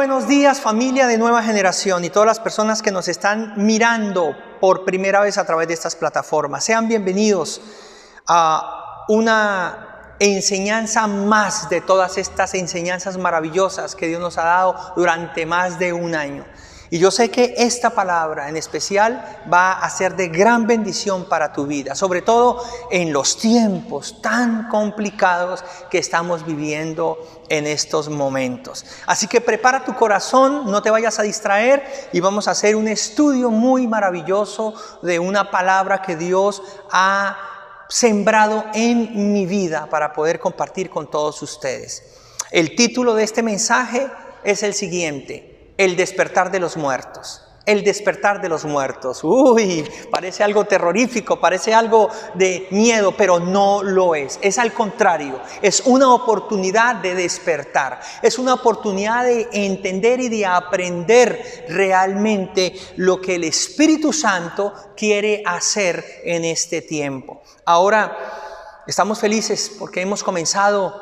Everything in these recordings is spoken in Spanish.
buenos días, familia de Nueva Generación y todas las personas que nos están mirando por primera vez a través de estas plataformas. Sean bienvenidos a una enseñanza más de todas estas enseñanzas maravillosas que Dios nos ha dado durante más de un año. Y yo sé que esta palabra en especial va a ser de gran bendición para tu vida, sobre todo en los tiempos tan complicados que estamos viviendo en estos momentos. Así que prepara tu corazón, no te vayas a distraer y vamos a hacer un estudio muy maravilloso de una palabra que Dios ha sembrado en mi vida para poder compartir con todos ustedes. El título de este mensaje es el siguiente: el despertar de los muertos. El despertar de los muertos. Uy, parece algo terrorífico, parece algo de miedo, pero no lo es. Es al contrario, es una oportunidad de despertar. Es una oportunidad de entender y de aprender realmente lo que el Espíritu Santo quiere hacer en este tiempo. Ahora, estamos felices porque hemos comenzado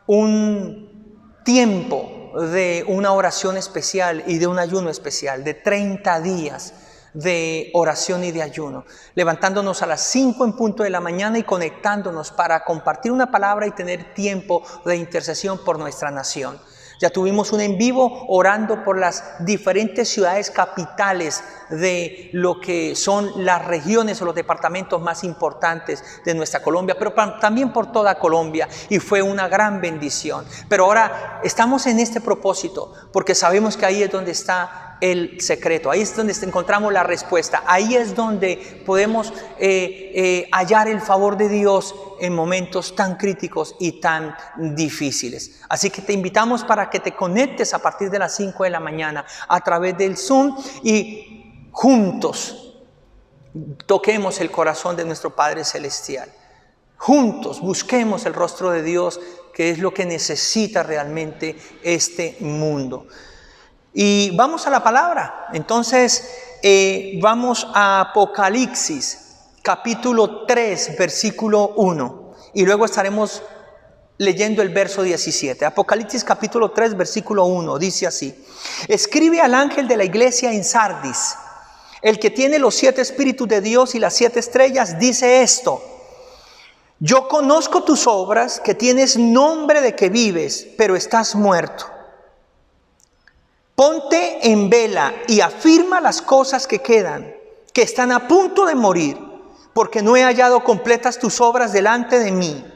un tiempo de una oración especial y de un ayuno especial, de 30 días de oración y de ayuno, levantándonos a las 5 en punto de la mañana y conectándonos para compartir una palabra y tener tiempo de intercesión por nuestra nación. Ya tuvimos un en vivo orando por las diferentes ciudades capitales de lo que son las regiones o los departamentos más importantes de nuestra Colombia, pero también por toda Colombia, y fue una gran bendición. Pero ahora estamos en este propósito porque sabemos que ahí es donde está el secreto, ahí es donde encontramos la respuesta, ahí es donde podemos hallar el favor de Dios en momentos tan críticos y tan difíciles. Así que te invitamos para que te conectes a partir de las 5 de la mañana a través del Zoom y juntos toquemos el corazón de nuestro Padre Celestial. Juntos busquemos el rostro de Dios, que es lo que necesita realmente este mundo. Y vamos a la palabra. Entonces vamos a Apocalipsis capítulo 3 versículo 1 y luego estaremos leyendo el verso 17. Apocalipsis capítulo 3 versículo 1 dice así: escribe al ángel de la iglesia en Sardis, el que tiene los 7 espíritus de Dios y las 7 estrellas, dice esto: yo conozco tus obras, que tienes nombre de que vives, pero estás muerto. Ponte en vela y afirma las cosas que quedan, que están a punto de morir, porque no he hallado completas tus obras delante de mí.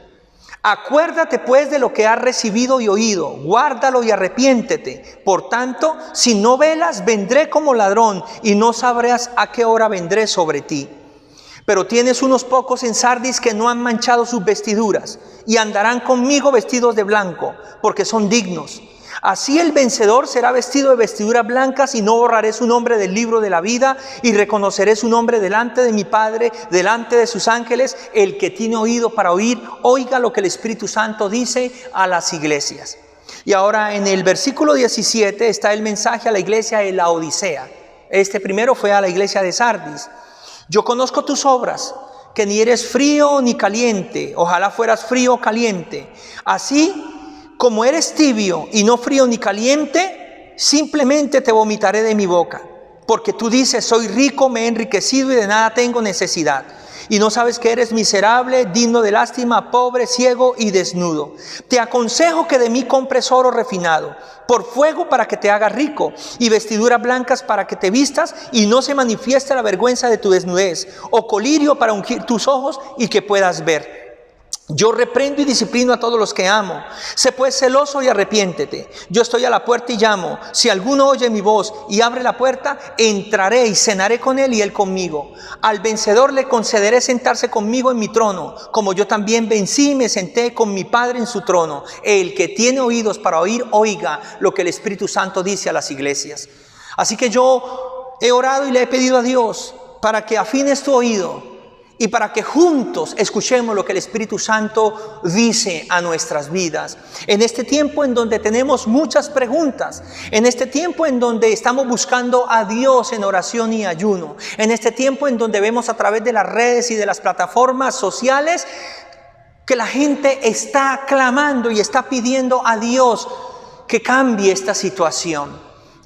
Acuérdate pues de lo que has recibido y oído, guárdalo y arrepiéntete. Por tanto, si no velas, vendré como ladrón y no sabrás a qué hora vendré sobre ti. Pero tienes unos pocos en Sardis que no han manchado sus vestiduras y andarán conmigo vestidos de blanco, porque son dignos. Así el vencedor será vestido de vestiduras blancas y no borraré su nombre del libro de la vida y reconoceré su nombre delante de mi Padre, delante de sus ángeles. El que tiene oído para oír, oiga lo que el Espíritu Santo dice a las iglesias. Y ahora en el versículo 17 está el mensaje a la iglesia de la Odisea. Este primero fue a la iglesia de Sardis. Yo conozco tus obras, que ni eres frío ni caliente. Ojalá fueras frío o caliente. Así como eres tibio y no frío ni caliente, simplemente te vomitaré de mi boca. Porque tú dices: soy rico, me he enriquecido y de nada tengo necesidad. Y no sabes que eres miserable, digno de lástima, pobre, ciego y desnudo. Te aconsejo que de mí compres oro refinado, por fuego para que te hagas rico, y vestiduras blancas para que te vistas y no se manifieste la vergüenza de tu desnudez, o colirio para ungir tus ojos y que puedas ver. Yo reprendo y disciplino a todos los que amo. Sé pues celoso y arrepiéntete. Yo estoy a la puerta y llamo. Si alguno oye mi voz y abre la puerta, entraré y cenaré con él y él conmigo. Al vencedor le concederé sentarse conmigo en mi trono, como yo también vencí y me senté con mi Padre en su trono. El que tiene oídos para oír, oiga lo que el Espíritu Santo dice a las iglesias. Así que yo he orado y le he pedido a Dios para que afines tu oído y para que juntos escuchemos lo que el Espíritu Santo dice a nuestras vidas. En este tiempo en donde tenemos muchas preguntas, en este tiempo en donde estamos buscando a Dios en oración y ayuno, en este tiempo en donde vemos a través de las redes y de las plataformas sociales que la gente está clamando y está pidiendo a Dios que cambie esta situación,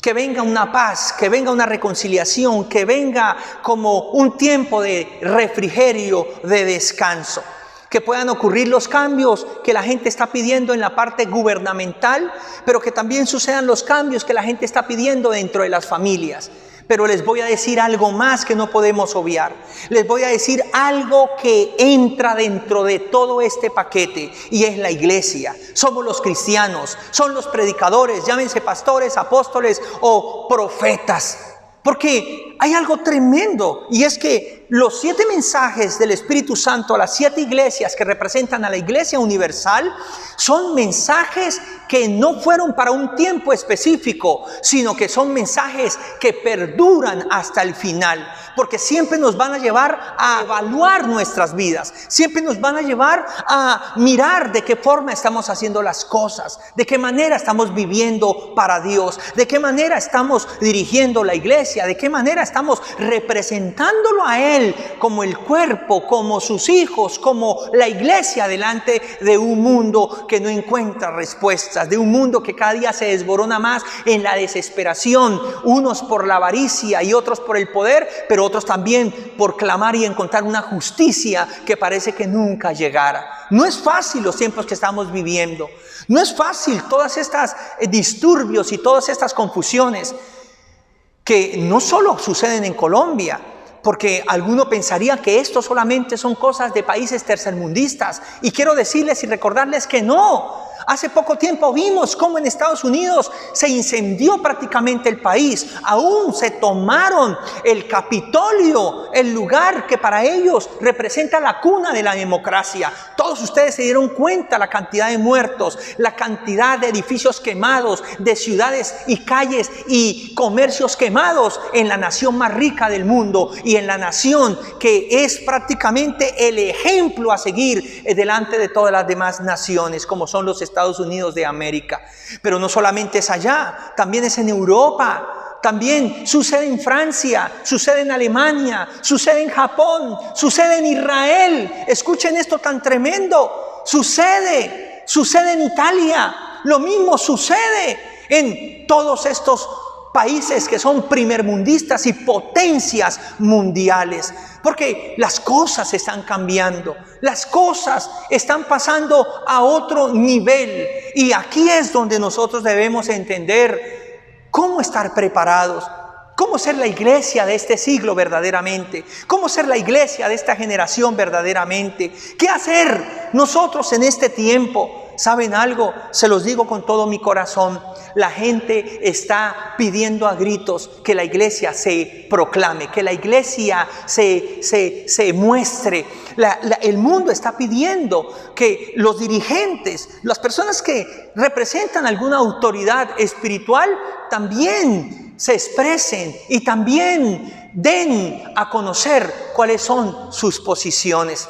que venga una paz, que venga una reconciliación, que venga como un tiempo de refrigerio, de descanso. Que puedan ocurrir los cambios que la gente está pidiendo en la parte gubernamental, pero que también sucedan los cambios que la gente está pidiendo dentro de las familias. Pero les voy a decir algo más que no podemos obviar. Les voy a decir algo que entra dentro de todo este paquete, y es la iglesia. Somos los cristianos, son los predicadores, llámense pastores, apóstoles o profetas. Porque hay algo tremendo, y es que los 7 mensajes del Espíritu Santo a las 7 iglesias que representan a la iglesia universal son mensajes que no fueron para un tiempo específico, sino que son mensajes que perduran hasta el final, porque siempre nos van a llevar a evaluar nuestras vidas, siempre nos van a llevar a mirar de qué forma estamos haciendo las cosas, de qué manera estamos viviendo para Dios, de qué manera estamos dirigiendo la iglesia, de qué manera estamos representándolo a Él como el cuerpo, como sus hijos, como la iglesia delante de un mundo que no encuentra respuestas, de un mundo que cada día se desborona más en la desesperación, unos por la avaricia y otros por el poder, pero otros también por clamar y encontrar una justicia que parece que nunca llegara. No es fácil los tiempos que estamos viviendo, no es fácil todas estas disturbios y todas estas confusiones que no solo suceden en Colombia, porque alguno pensaría que esto solamente son cosas de países tercermundistas, y quiero decirles y recordarles que no. Hace poco tiempo vimos cómo en Estados Unidos se incendió prácticamente el país. Aún se tomaron el Capitolio, el lugar que para ellos representa la cuna de la democracia. Todos ustedes se dieron cuenta la cantidad de muertos, la cantidad de edificios quemados, de ciudades y calles y comercios quemados en la nación más rica del mundo y en la nación que es prácticamente el ejemplo a seguir delante de todas las demás naciones, como son los Estados Unidos de América. Pero no solamente es allá, también es en Europa, también sucede en Francia, sucede en Alemania, sucede en Japón, sucede en Israel. Escuchen esto tan tremendo, sucede en Italia, lo mismo sucede en todos estos países que son primermundistas y potencias mundiales, porque las cosas están cambiando, las cosas están pasando a otro nivel, y aquí es donde nosotros debemos entender cómo estar preparados, cómo ser la iglesia de este siglo verdaderamente, cómo ser la iglesia de esta generación verdaderamente, qué hacer nosotros en este tiempo. ¿Saben algo? Se los digo con todo mi corazón. La gente está pidiendo a gritos que la iglesia se proclame, que la iglesia se muestre. El mundo está pidiendo que los dirigentes, las personas que representan alguna autoridad espiritual, también se expresen y también den a conocer cuáles son sus posiciones.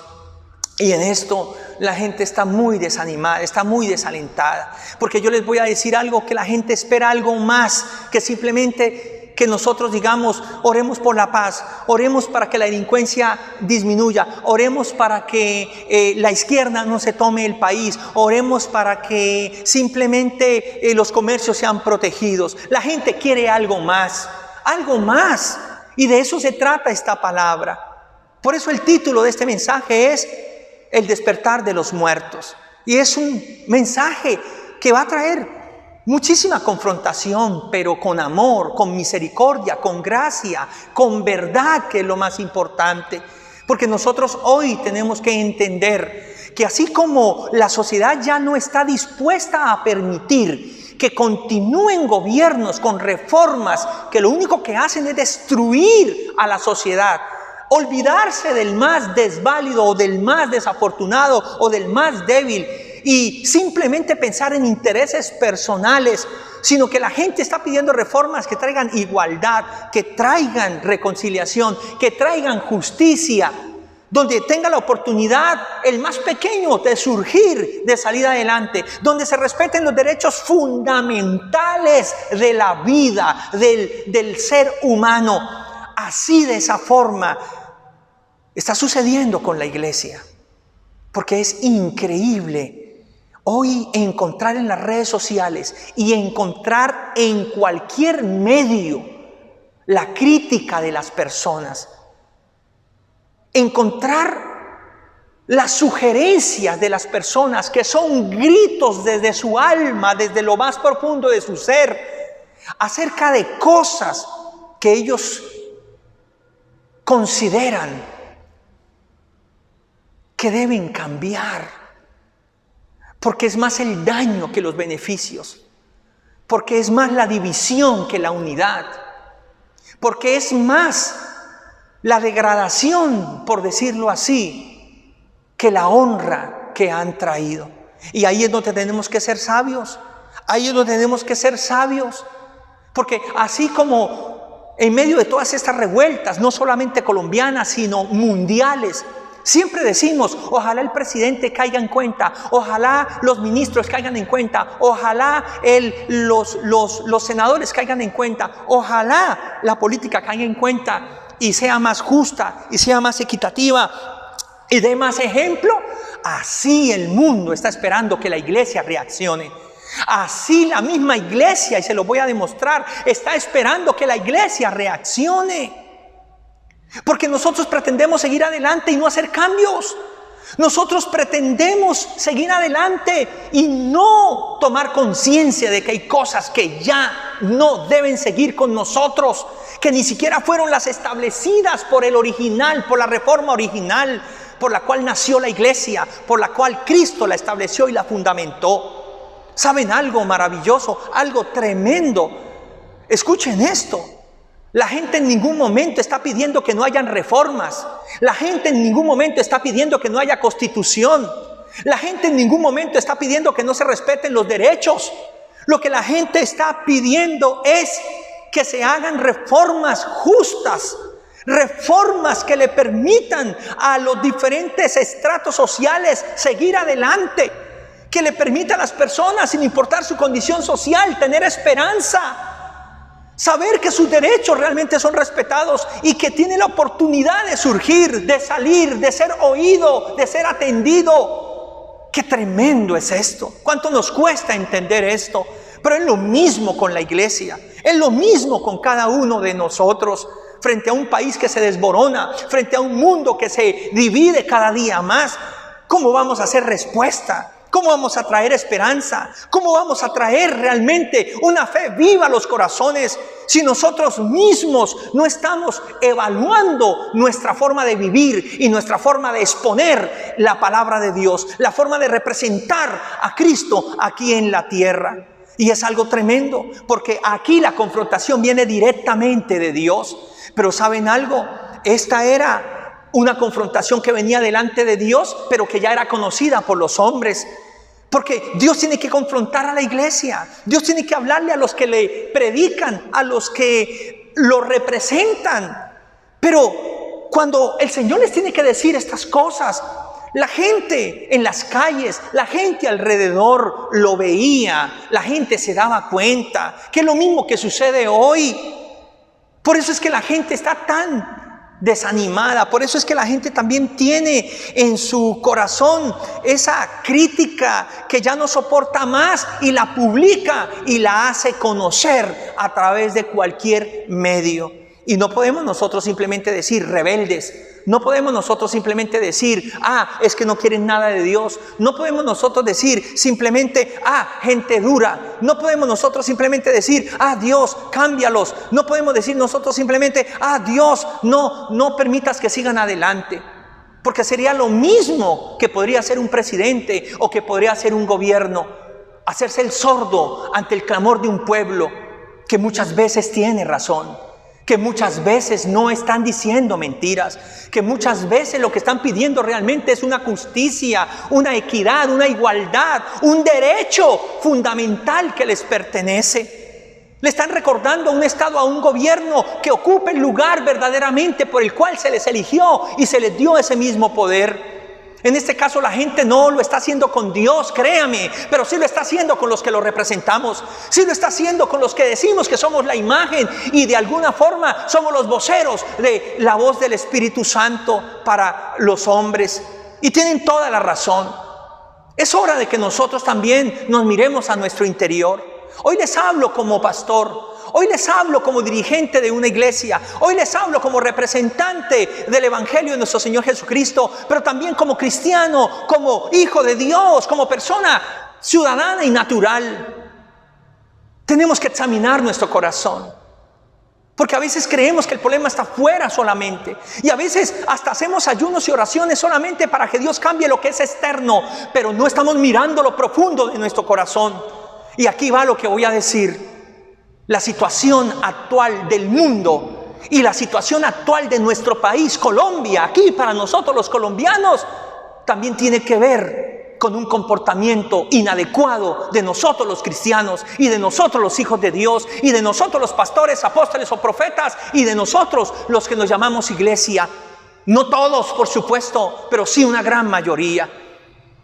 Y en esto la gente está muy desanimada, está muy desalentada, porque yo les voy a decir algo, que la gente espera algo más que simplemente que nosotros digamos: oremos por la paz, oremos para que la delincuencia disminuya, oremos para que la izquierda no se tome el país, oremos para que simplemente los comercios sean protegidos. La gente quiere algo más, y de eso se trata esta palabra. Por eso el título de este mensaje es el despertar de los muertos. Y es un mensaje que va a traer muchísima confrontación, pero con amor, con misericordia, con gracia, con verdad, que es lo más importante. Porque nosotros hoy tenemos que entender que así como la sociedad ya no está dispuesta a permitir que continúen gobiernos con reformas que lo único que hacen es destruir a la sociedad, olvidarse del más desválido o del más desafortunado o del más débil y simplemente pensar en intereses personales, sino que la gente está pidiendo reformas que traigan igualdad, que traigan reconciliación, que traigan justicia, donde tenga la oportunidad el más pequeño de surgir, de salir adelante, donde se respeten los derechos fundamentales de la vida, del ser humano. Así, de esa forma, está sucediendo con la iglesia, porque es increíble. hoy encontrar en las redes sociales y encontrar en cualquier medio la crítica de las personas, encontrar las sugerencias de las personas que son gritos desde su alma, desde lo más profundo de su ser, acerca de cosas que ellos consideran que deben cambiar, porque es más el daño que los beneficios, porque es más la división que la unidad, porque es más la degradación, por decirlo así, que la honra que han traído. Y ahí es donde tenemos que ser sabios. Ahí es donde tenemos que ser sabios. Porque así como en medio de todas estas revueltas, no solamente colombianas, sino mundiales, siempre decimos, ojalá el presidente caiga en cuenta, ojalá los ministros caigan en cuenta, ojalá los senadores caigan en cuenta, ojalá la política caiga en cuenta y sea más justa y sea más equitativa y dé más ejemplo. Así el mundo está esperando que la iglesia reaccione. Así la misma iglesia, y se lo voy a demostrar, está esperando que la iglesia reaccione. Porque nosotros pretendemos seguir adelante y no hacer cambios. Nosotros pretendemos seguir adelante y no tomar conciencia de que hay cosas que ya no deben seguir con nosotros, que ni siquiera fueron las establecidas por el original, por la reforma original, por la cual nació la iglesia, por la cual Cristo la estableció y la fundamentó. ¿Saben algo maravilloso? Algo tremendo. Escuchen esto. La gente en ningún momento está pidiendo que no hayan reformas. La gente en ningún momento está pidiendo que no haya constitución. La gente en ningún momento está pidiendo que no se respeten los derechos. Lo que la gente está pidiendo es que se hagan reformas justas, reformas que le permitan a los diferentes estratos sociales seguir adelante, que le permitan a las personas, sin importar su condición social, tener esperanza, saber que sus derechos realmente son respetados y que tiene la oportunidad de surgir, de salir, de ser oído, de ser atendido. ¡Qué tremendo es esto! ¿Cuánto nos cuesta entender esto? Pero es lo mismo con la iglesia, es lo mismo con cada uno de nosotros. Frente a un país que se desborona, frente a un mundo que se divide cada día más, ¿cómo vamos a hacer respuesta? ¿Cómo vamos a traer esperanza? ¿Cómo vamos a traer realmente una fe viva a los corazones si nosotros mismos no estamos evaluando nuestra forma de vivir y nuestra forma de exponer la palabra de Dios, la forma de representar a Cristo aquí en la tierra? Y es algo tremendo, porque aquí la confrontación viene directamente de Dios. Pero ¿saben algo? Esta era una confrontación que venía delante de Dios, pero que ya era conocida por los hombres. Porque Dios tiene que confrontar a la iglesia. Dios tiene que hablarle a los que le predican, a los que lo representan. Pero cuando el Señor les tiene que decir estas cosas, la gente en las calles, la gente alrededor lo veía, la gente se daba cuenta, que es lo mismo que sucede hoy. Por eso es que la gente está tan desanimada, por eso es que la gente también tiene en su corazón esa crítica que ya no soporta más y la publica y la hace conocer a través de cualquier medio. Y no podemos nosotros simplemente decir rebeldes. No podemos nosotros simplemente decir, es que no quieren nada de Dios. No podemos nosotros decir simplemente, gente dura. No podemos nosotros simplemente decir, Dios, cámbialos. No podemos decir nosotros simplemente, Dios, no permitas que sigan adelante. Porque sería lo mismo que podría ser un presidente o que podría ser un gobierno. Hacerse el sordo ante el clamor de un pueblo que muchas veces tiene razón, que muchas veces no están diciendo mentiras, que muchas veces lo que están pidiendo realmente es una justicia, una equidad, una igualdad, un derecho fundamental que les pertenece. Le están recordando a un Estado, a un gobierno que ocupe el lugar verdaderamente por el cual se les eligió y se les dio ese mismo poder. En este caso la gente no lo está haciendo con Dios, créame, pero sí lo está haciendo con los que lo representamos, sí lo está haciendo con los que decimos que somos la imagen y de alguna forma somos los voceros de la voz del Espíritu Santo para los hombres. Y tienen toda la razón. Es hora de que nosotros también nos miremos a nuestro interior. Hoy les hablo como pastor. Hoy les hablo como dirigente de una iglesia. Hoy les hablo como representante del Evangelio de nuestro Señor Jesucristo. Pero también como cristiano, como hijo de Dios, como persona ciudadana y natural. Tenemos que examinar nuestro corazón. Porque a veces creemos que el problema está fuera solamente. Y a veces hasta hacemos ayunos y oraciones solamente para que Dios cambie lo que es externo. Pero no estamos mirando lo profundo de nuestro corazón. Y aquí va lo que voy a decir. La situación actual del mundo y la situación actual de nuestro país, Colombia, aquí para nosotros los colombianos, también tiene que ver con un comportamiento inadecuado de nosotros los cristianos y de nosotros los hijos de Dios y de nosotros los pastores, apóstoles o profetas y de nosotros los que nos llamamos iglesia. No todos, por supuesto, pero sí una gran mayoría.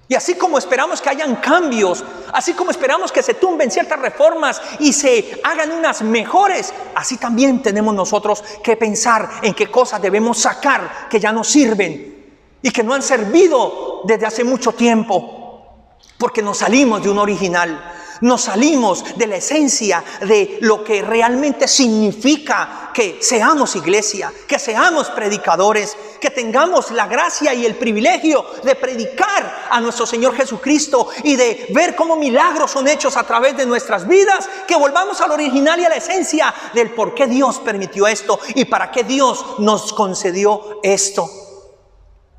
Y así como esperamos que hayan cambios, así como esperamos que se tumben ciertas reformas y se hagan unas mejores, así también tenemos nosotros que pensar en qué cosas debemos sacar que ya no sirven y que no han servido desde hace mucho tiempo, porque nos salimos de un original. Nos salimos de la esencia de lo que realmente significa que seamos iglesia, que seamos predicadores, que tengamos la gracia y el privilegio de predicar a nuestro Señor Jesucristo y de ver cómo milagros son hechos a través de nuestras vidas, que volvamos al original y a la esencia del por qué Dios permitió esto y para qué Dios nos concedió esto.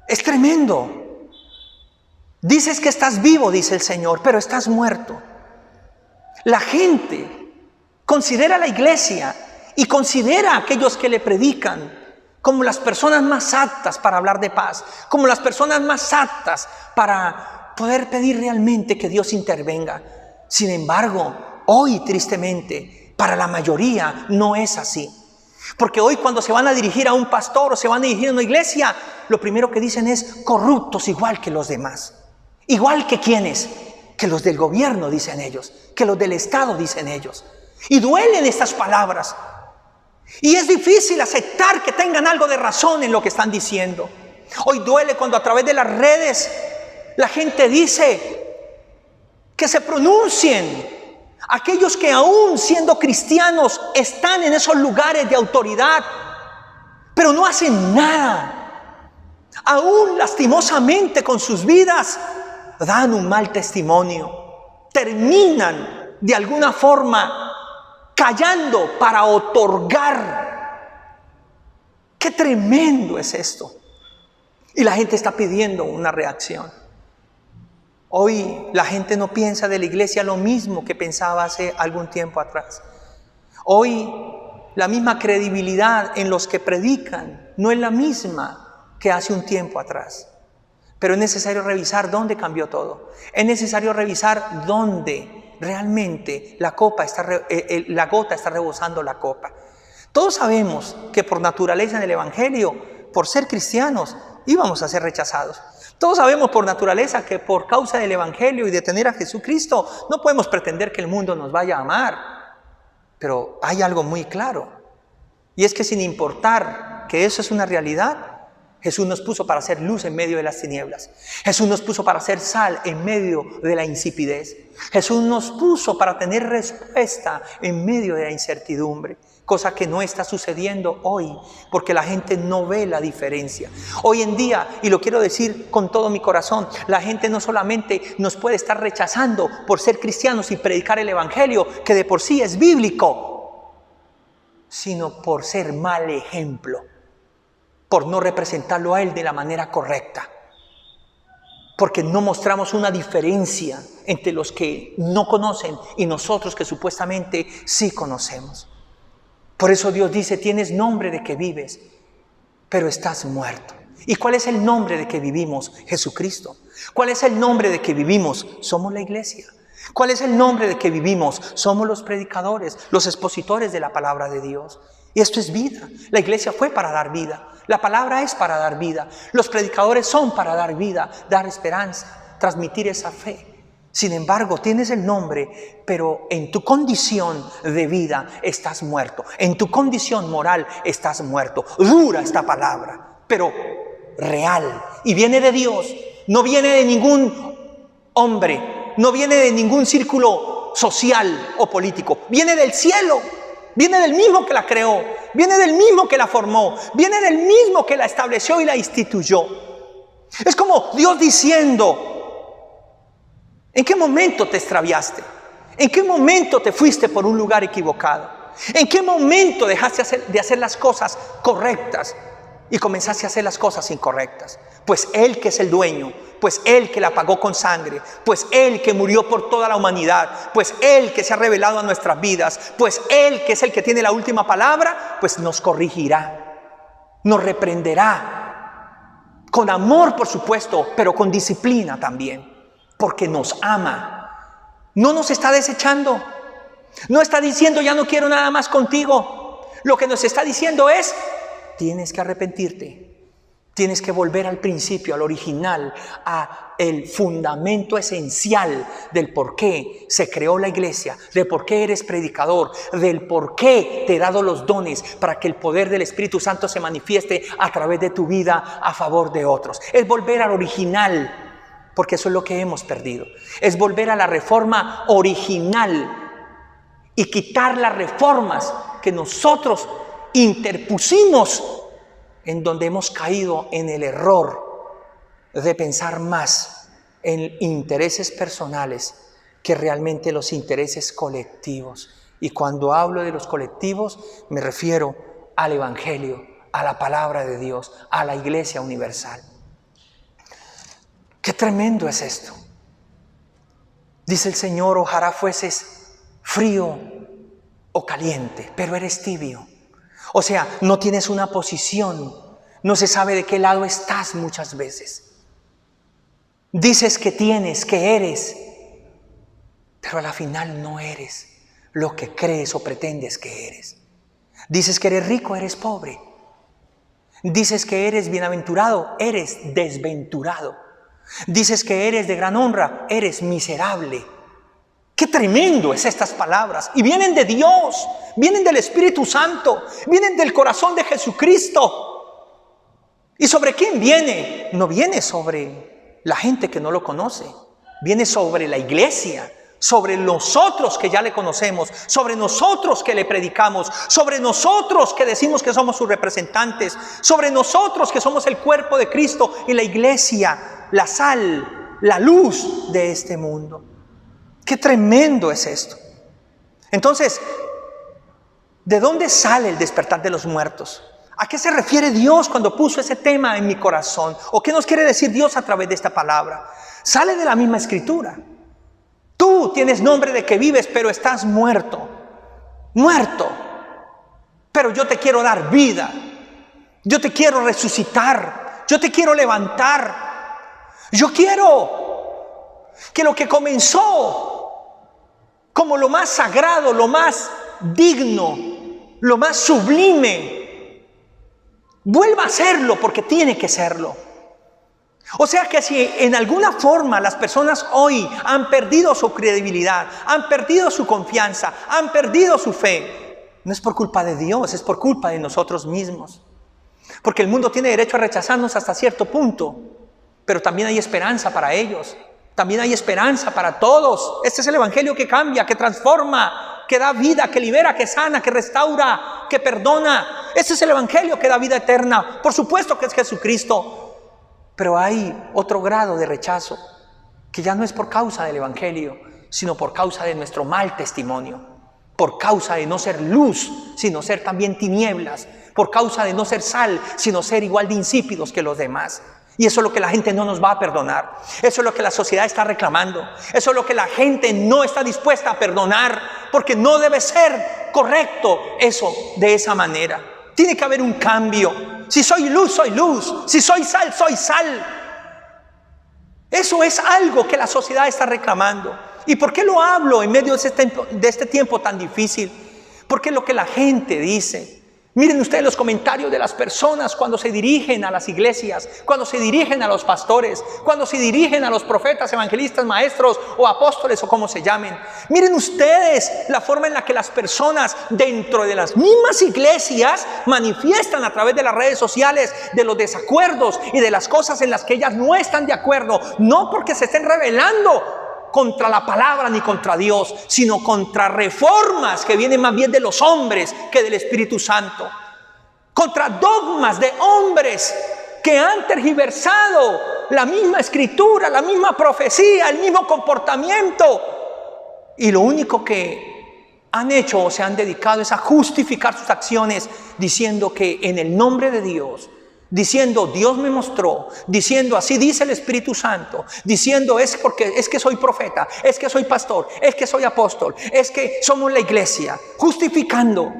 Es tremendo. Dices que estás vivo, dice el Señor, pero estás muerto. La gente considera a la iglesia y considera a aquellos que le predican como las personas más aptas para hablar de paz, como las personas más aptas para poder pedir realmente que Dios intervenga. Sin embargo, hoy tristemente, para la mayoría no es así. Porque hoy cuando se van a dirigir a un pastor o se van a dirigir a una iglesia, lo primero que dicen es corruptos igual que los demás. ¿Igual que quiénes? Que los del gobierno, dicen ellos, que los del Estado, dicen ellos. Y duelen estas palabras. Y es difícil aceptar que tengan algo de razón en lo que están diciendo. Hoy duele cuando a través de las redes la gente dice que se pronuncien aquellos que aún siendo cristianos están en esos lugares de autoridad, pero no hacen nada. Aún lastimosamente con sus vidas dan un mal testimonio, terminan de alguna forma callando para otorgar. ¡Qué tremendo es esto! Y la gente está pidiendo una reacción. Hoy la gente no piensa de la iglesia lo mismo que pensaba hace algún tiempo atrás. Hoy la misma credibilidad en los que predican no es la misma que hace un tiempo atrás. Pero es necesario revisar dónde cambió todo. Es necesario revisar dónde realmente la gota está rebosando la copa. Todos sabemos que por naturaleza en el Evangelio, por ser cristianos, íbamos a ser rechazados. Todos sabemos por naturaleza que por causa del Evangelio y de tener a Jesucristo, no podemos pretender que el mundo nos vaya a amar. Pero hay algo muy claro. Y es que sin importar que eso es una realidad, Jesús nos puso para hacer luz en medio de las tinieblas. Jesús nos puso para hacer sal en medio de la insipidez. Jesús nos puso para tener respuesta en medio de la incertidumbre. Cosa que no está sucediendo hoy, porque la gente no ve la diferencia. Hoy en día, y lo quiero decir con todo mi corazón, la gente no solamente nos puede estar rechazando por ser cristianos y predicar el Evangelio, que de por sí es bíblico, sino por ser mal ejemplo. Por no representarlo a Él de la manera correcta. Porque no mostramos una diferencia entre los que no conocen y nosotros que supuestamente sí conocemos. Por eso Dios dice, tienes nombre de que vives, pero estás muerto. ¿Y cuál es el nombre de que vivimos? Jesucristo. ¿Cuál es el nombre de que vivimos? Somos la iglesia. ¿Cuál es el nombre de que vivimos? Somos los predicadores, los expositores de la palabra de Dios. Y esto es vida. La iglesia fue para dar vida. La palabra es para dar vida. Los predicadores son para dar vida, dar esperanza, transmitir esa fe. Sin embargo, tienes el nombre, pero en tu condición de vida estás muerto. En tu condición moral estás muerto. Dura esta palabra, pero real. Y viene de Dios. No viene de ningún hombre, no viene de ningún círculo social o político, viene del cielo, viene del mismo que la creó, viene del mismo que la formó, viene del mismo que la estableció y la instituyó. Es como Dios diciendo: ¿en qué momento te extraviaste? ¿En qué momento te fuiste por un lugar equivocado? ¿En qué momento dejaste de hacer las cosas correctas y comenzaste a hacer las cosas incorrectas? Pues Él que es el dueño, pues Él que la pagó con sangre, pues Él que murió por toda la humanidad, pues Él que se ha revelado a nuestras vidas, pues Él que es el que tiene la última palabra, pues nos corregirá, nos reprenderá, con amor por supuesto, pero con disciplina también, porque nos ama. No nos está desechando, no está diciendo ya no quiero nada más contigo. Lo que nos está diciendo es: tienes que arrepentirte. Tienes que volver al principio, al original, a el fundamento esencial del por qué se creó la iglesia, de por qué eres predicador, del por qué te he dado los dones para que el poder del Espíritu Santo se manifieste a través de tu vida a favor de otros. Es volver al original, porque eso es lo que hemos perdido. Es volver a la reforma original y quitar las reformas que nosotros interpusimos, en donde hemos caído en el error de pensar más en intereses personales que realmente los intereses colectivos. Y cuando hablo de los colectivos, me refiero al Evangelio, a la palabra de Dios, a la Iglesia universal. ¡Qué tremendo es esto! Dice el Señor: ojalá fueses frío o caliente, pero eres tibio. O sea, no tienes una posición, no se sabe de qué lado estás muchas veces. Dices que tienes, que eres, pero a la final no eres lo que crees o pretendes que eres. Dices que eres rico, eres pobre. Dices que eres bienaventurado, eres desventurado. Dices que eres de gran honra, eres miserable. ¡Qué tremendo es estas palabras! Y vienen de Dios, vienen del Espíritu Santo, vienen del corazón de Jesucristo. ¿Y sobre quién viene? No viene sobre la gente que no lo conoce, viene sobre la iglesia, sobre nosotros que ya le conocemos, sobre nosotros que le predicamos, sobre nosotros que decimos que somos sus representantes, sobre nosotros que somos el cuerpo de Cristo y la iglesia, la sal, la luz de este mundo. ¡Qué tremendo es esto! Entonces, ¿de dónde sale el despertar de los muertos? ¿A qué se refiere Dios cuando puso ese tema en mi corazón? ¿O qué nos quiere decir Dios a través de esta palabra? Sale de la misma Escritura. Tú tienes nombre de que vives, pero estás muerto. Muerto. Pero yo te quiero dar vida. Yo te quiero resucitar. Yo te quiero levantar. Yo quiero que lo que comenzó como lo más sagrado, lo más digno, lo más sublime, vuelva a serlo, porque tiene que serlo. O sea que si en alguna forma las personas hoy han perdido su credibilidad, han perdido su confianza, han perdido su fe, no es por culpa de Dios, es por culpa de nosotros mismos. Porque el mundo tiene derecho a rechazarnos hasta cierto punto, pero también hay esperanza para ellos. También hay esperanza para todos. Este es el Evangelio que cambia, que transforma, que da vida, que libera, que sana, que restaura, que perdona. Este es el Evangelio que da vida eterna. Por supuesto que es Jesucristo. Pero hay otro grado de rechazo, que ya no es por causa del Evangelio, sino por causa de nuestro mal testimonio. Por causa de no ser luz, sino ser también tinieblas. Por causa de no ser sal, sino ser igual de insípidos que los demás. Y eso es lo que la gente no nos va a perdonar. Eso es lo que la sociedad está reclamando. Eso es lo que la gente no está dispuesta a perdonar, porque no debe ser correcto eso de esa manera. Tiene que haber un cambio. Si soy luz, soy luz. Si soy sal, soy sal. Eso es algo que la sociedad está reclamando. ¿Y por qué lo hablo en medio de este tiempo tan difícil? Porque es lo que la gente dice. Miren ustedes los comentarios de las personas cuando se dirigen a las iglesias, cuando se dirigen a los pastores, cuando se dirigen a los profetas, evangelistas, maestros o apóstoles o como se llamen. Miren ustedes la forma en la que las personas dentro de las mismas iglesias manifiestan a través de las redes sociales de los desacuerdos y de las cosas en las que ellas no están de acuerdo, no porque se estén rebelando contra la palabra ni contra Dios, sino contra reformas que vienen más bien de los hombres que del Espíritu Santo, contra dogmas de hombres que han tergiversado la misma escritura, la misma profecía, el mismo comportamiento, y lo único que han hecho o se han dedicado es a justificar sus acciones diciendo que en el nombre de Dios, diciendo Dios me mostró, diciendo así dice el Espíritu Santo, diciendo es que soy profeta, es que soy pastor, es que soy apóstol, es que somos la iglesia, justificando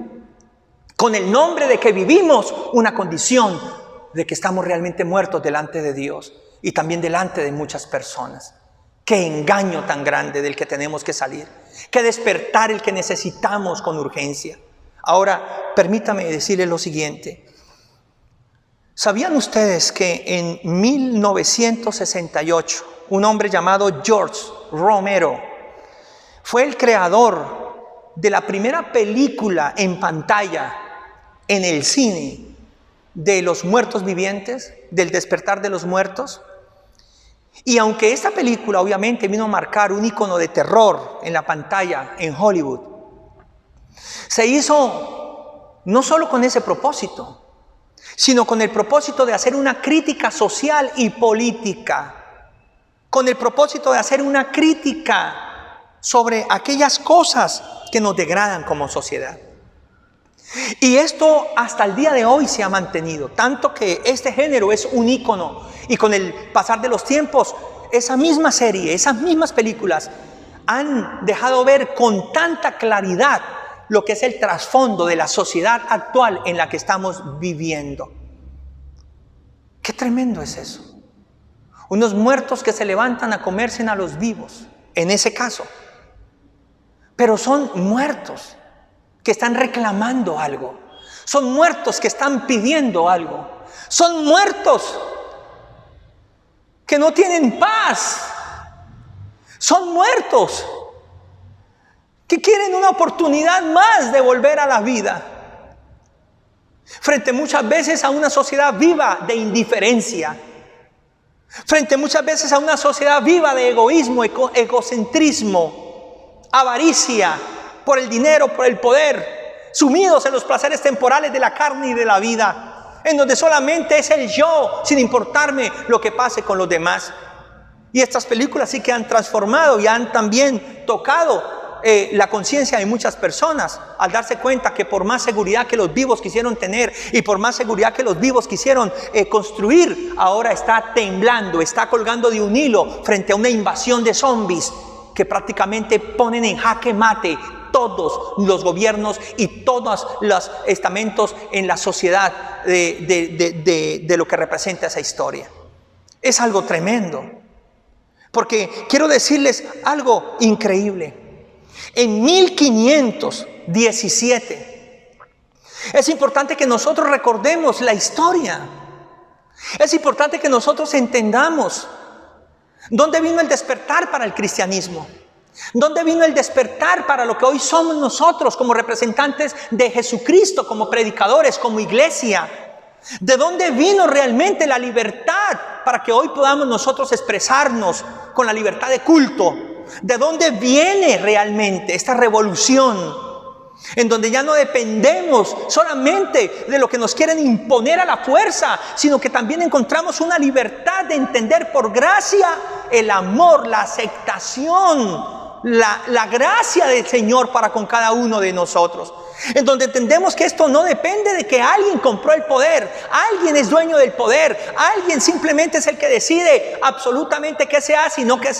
con el nombre de que vivimos una condición de que estamos realmente muertos delante de Dios y también delante de muchas personas. Qué engaño tan grande del que tenemos que salir, qué despertar el que necesitamos con urgencia. Ahora, permítame decirles lo siguiente. ¿Sabían ustedes que en 1968 un hombre llamado George Romero fue el creador de la primera película en pantalla en el cine de los muertos vivientes, del despertar de los muertos? Y aunque esta película obviamente vino a marcar un icono de terror en la pantalla en Hollywood, se hizo no solo con ese propósito, sino con el propósito de hacer una crítica social y política, con el propósito de hacer una crítica sobre aquellas cosas que nos degradan como sociedad. Y esto hasta el día de hoy se ha mantenido, tanto que este género es un ícono, y con el pasar de los tiempos, esa misma serie, esas mismas películas han dejado ver con tanta claridad lo que es el trasfondo de la sociedad actual en la que estamos viviendo. Qué tremendo es eso. Unos muertos que se levantan a comerse a los vivos, en ese caso. Pero son muertos que están reclamando algo. Son muertos que están pidiendo algo. Son muertos que no tienen paz. Son muertos que quieren una oportunidad más de volver a la vida, frente muchas veces a una sociedad viva de indiferencia, frente muchas veces a una sociedad viva de egoísmo, egocentrismo, avaricia, por el dinero, por el poder, sumidos en los placeres temporales de la carne y de la vida, en donde solamente es el yo, sin importarme lo que pase con los demás. Y estas películas sí que han transformado y han también tocado la conciencia de muchas personas, al darse cuenta que por más seguridad que los vivos quisieron tener y por más seguridad que los vivos quisieron construir, ahora está temblando, está colgando de un hilo frente a una invasión de zombies que prácticamente ponen en jaque mate todos los gobiernos y todos los estamentos en la sociedad de lo que representa esa historia. Es algo tremendo, porque quiero decirles algo increíble. En 1517, es importante que nosotros recordemos la historia. Es importante que nosotros entendamos dónde vino el despertar para el cristianismo, dónde vino el despertar para lo que hoy somos nosotros como representantes de Jesucristo, como predicadores, como iglesia. ¿De dónde vino realmente la libertad para que hoy podamos nosotros expresarnos con la libertad de culto? ¿De dónde viene realmente esta revolución en donde ya no dependemos solamente de lo que nos quieren imponer a la fuerza, sino que también encontramos una libertad de entender por gracia el amor, la aceptación, la gracia del Señor para con cada uno de nosotros? En donde entendemos que esto no depende de que alguien compró el poder, alguien es dueño del poder, alguien simplemente es el que decide absolutamente qué se hace y no qué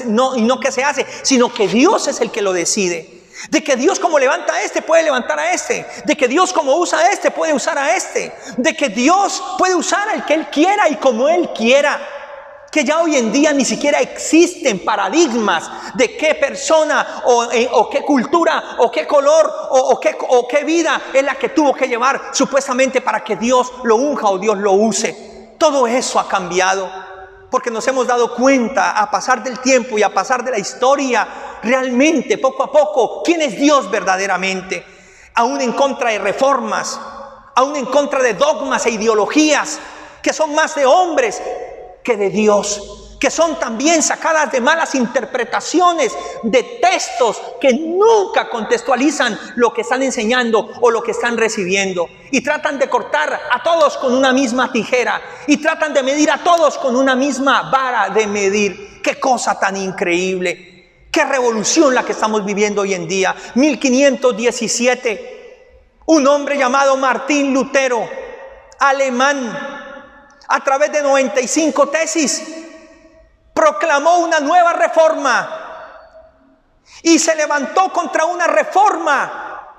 se hace, sino que Dios es el que lo decide. De que Dios como levanta a este puede levantar a este, de que Dios como usa a este puede usar a este, de que Dios puede usar al que Él quiera y como Él quiera. que ya hoy en día ni siquiera existen paradigmas de qué persona o qué cultura o qué color o qué vida es la que tuvo que llevar supuestamente para que Dios lo unja o Dios lo use. Todo eso ha cambiado porque nos hemos dado cuenta a pasar del tiempo y a pasar de la historia realmente poco a poco quién es Dios verdaderamente, aún en contra de reformas, aún en contra de dogmas e ideologías que son más de hombres que de Dios, que son también sacadas de malas interpretaciones de textos que nunca contextualizan lo que están enseñando o lo que están recibiendo, y tratan de cortar a todos con una misma tijera y tratan de medir a todos con una misma vara de medir. ¡Qué cosa tan increíble! ¡Qué revolución la que estamos viviendo hoy en día! 1517, un hombre llamado Martín Lutero, alemán, a través de 95 tesis, proclamó una nueva reforma y se levantó contra una reforma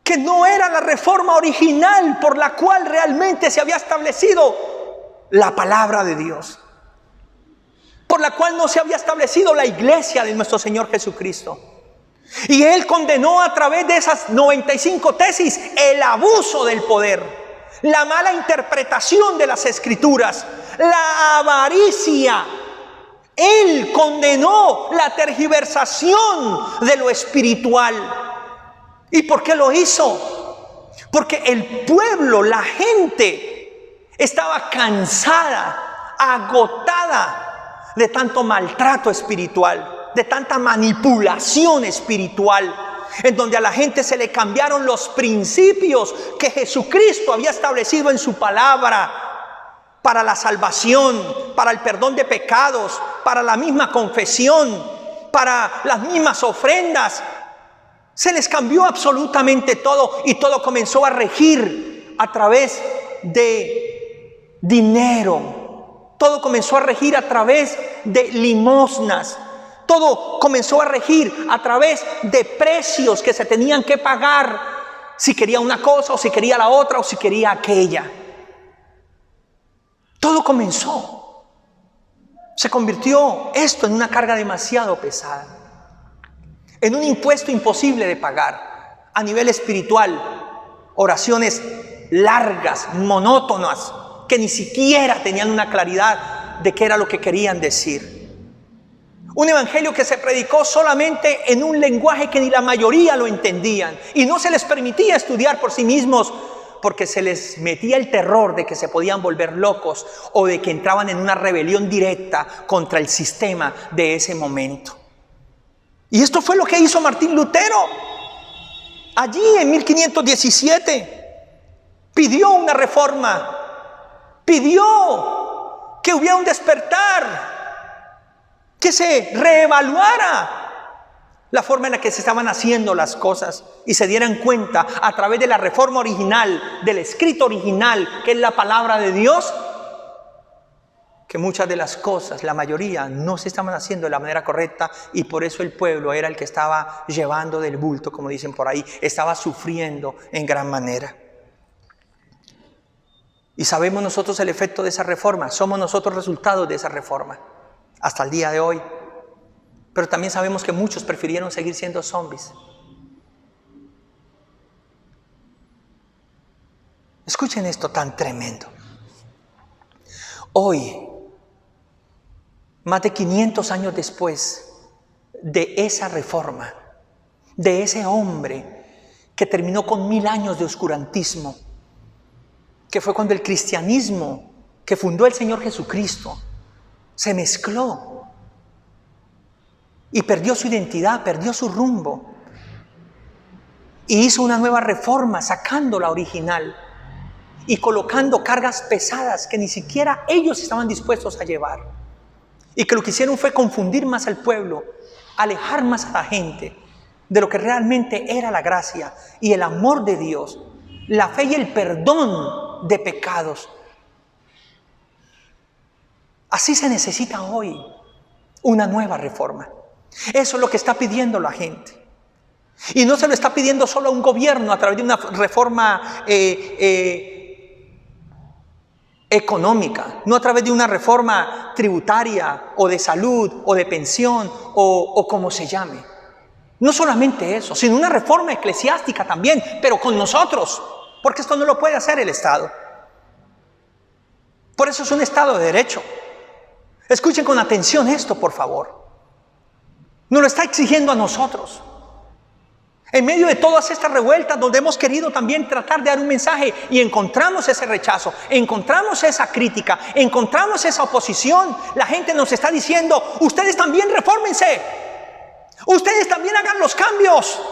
que no era la reforma original por la cual realmente se había establecido la palabra de Dios, por la cual no se había establecido la iglesia de nuestro Señor Jesucristo. Y él condenó a través de esas 95 tesis el abuso del poder, la mala interpretación de las escrituras, la avaricia. Él condenó la tergiversación de lo espiritual. ¿Y por qué lo hizo? Porque el pueblo, la gente, estaba cansada, agotada de tanto maltrato espiritual, de tanta manipulación espiritual, en donde a la gente se le cambiaron los principios que Jesucristo había establecido en su palabra para la salvación, para el perdón de pecados, para la misma confesión, para las mismas ofrendas. Se les cambió absolutamente todo y todo comenzó a regir a través de dinero. Todo comenzó a regir a través de limosnas. Todo comenzó a regir a través de precios que se tenían que pagar si quería una cosa o si quería la otra o si quería aquella. Todo comenzó. Se convirtió esto en una carga demasiado pesada, en un impuesto imposible de pagar a nivel espiritual. Oraciones largas, monótonas, que ni siquiera tenían una claridad de qué era lo que querían decir. Un evangelio que se predicó solamente en un lenguaje que ni la mayoría lo entendían y no se les permitía estudiar por sí mismos porque se les metía el terror de que se podían volver locos o de que entraban en una rebelión directa contra el sistema de ese momento. Y esto fue lo que hizo Martín Lutero. Allí en 1517 pidió una reforma, pidió que hubiera un despertar, que se reevaluara la forma en la que se estaban haciendo las cosas y se dieran cuenta a través de la reforma original, del escrito original, que es la palabra de Dios, que muchas de las cosas, la mayoría, no se estaban haciendo de la manera correcta y por eso el pueblo era el que estaba llevando del bulto, como dicen por ahí, estaba sufriendo en gran manera. Y sabemos nosotros el efecto de esa reforma, somos nosotros resultados de esa reforma hasta el día de hoy. Pero también sabemos que muchos prefirieron seguir siendo zombies. Escuchen esto tan tremendo. Hoy, más de 500 años después de esa reforma, de ese hombre que terminó con 1000 años de oscurantismo, que fue cuando el cristianismo que fundó el Señor Jesucristo se mezcló y perdió su identidad, perdió su rumbo y hizo una nueva reforma sacando la original y colocando cargas pesadas que ni siquiera ellos estaban dispuestos a llevar, y que lo que hicieron fue confundir más al pueblo, alejar más a la gente de lo que realmente era la gracia y el amor de Dios, la fe y el perdón de pecados. Así se necesita hoy una nueva reforma. Eso es lo que está pidiendo la gente. Y no se lo está pidiendo solo a un gobierno a través de una reforma económica, no a través de una reforma tributaria o de salud o de pensión o como se llame. No solamente eso, sino una reforma eclesiástica también, pero con nosotros, porque esto no lo puede hacer el Estado. Por eso es un Estado de derecho. Escuchen con atención esto, por favor. Nos lo está exigiendo a nosotros. En medio de todas estas revueltas donde hemos querido también tratar de dar un mensaje y encontramos ese rechazo, encontramos esa crítica, encontramos esa oposición, la gente nos está diciendo, ustedes también refórmense, ustedes también hagan los cambios.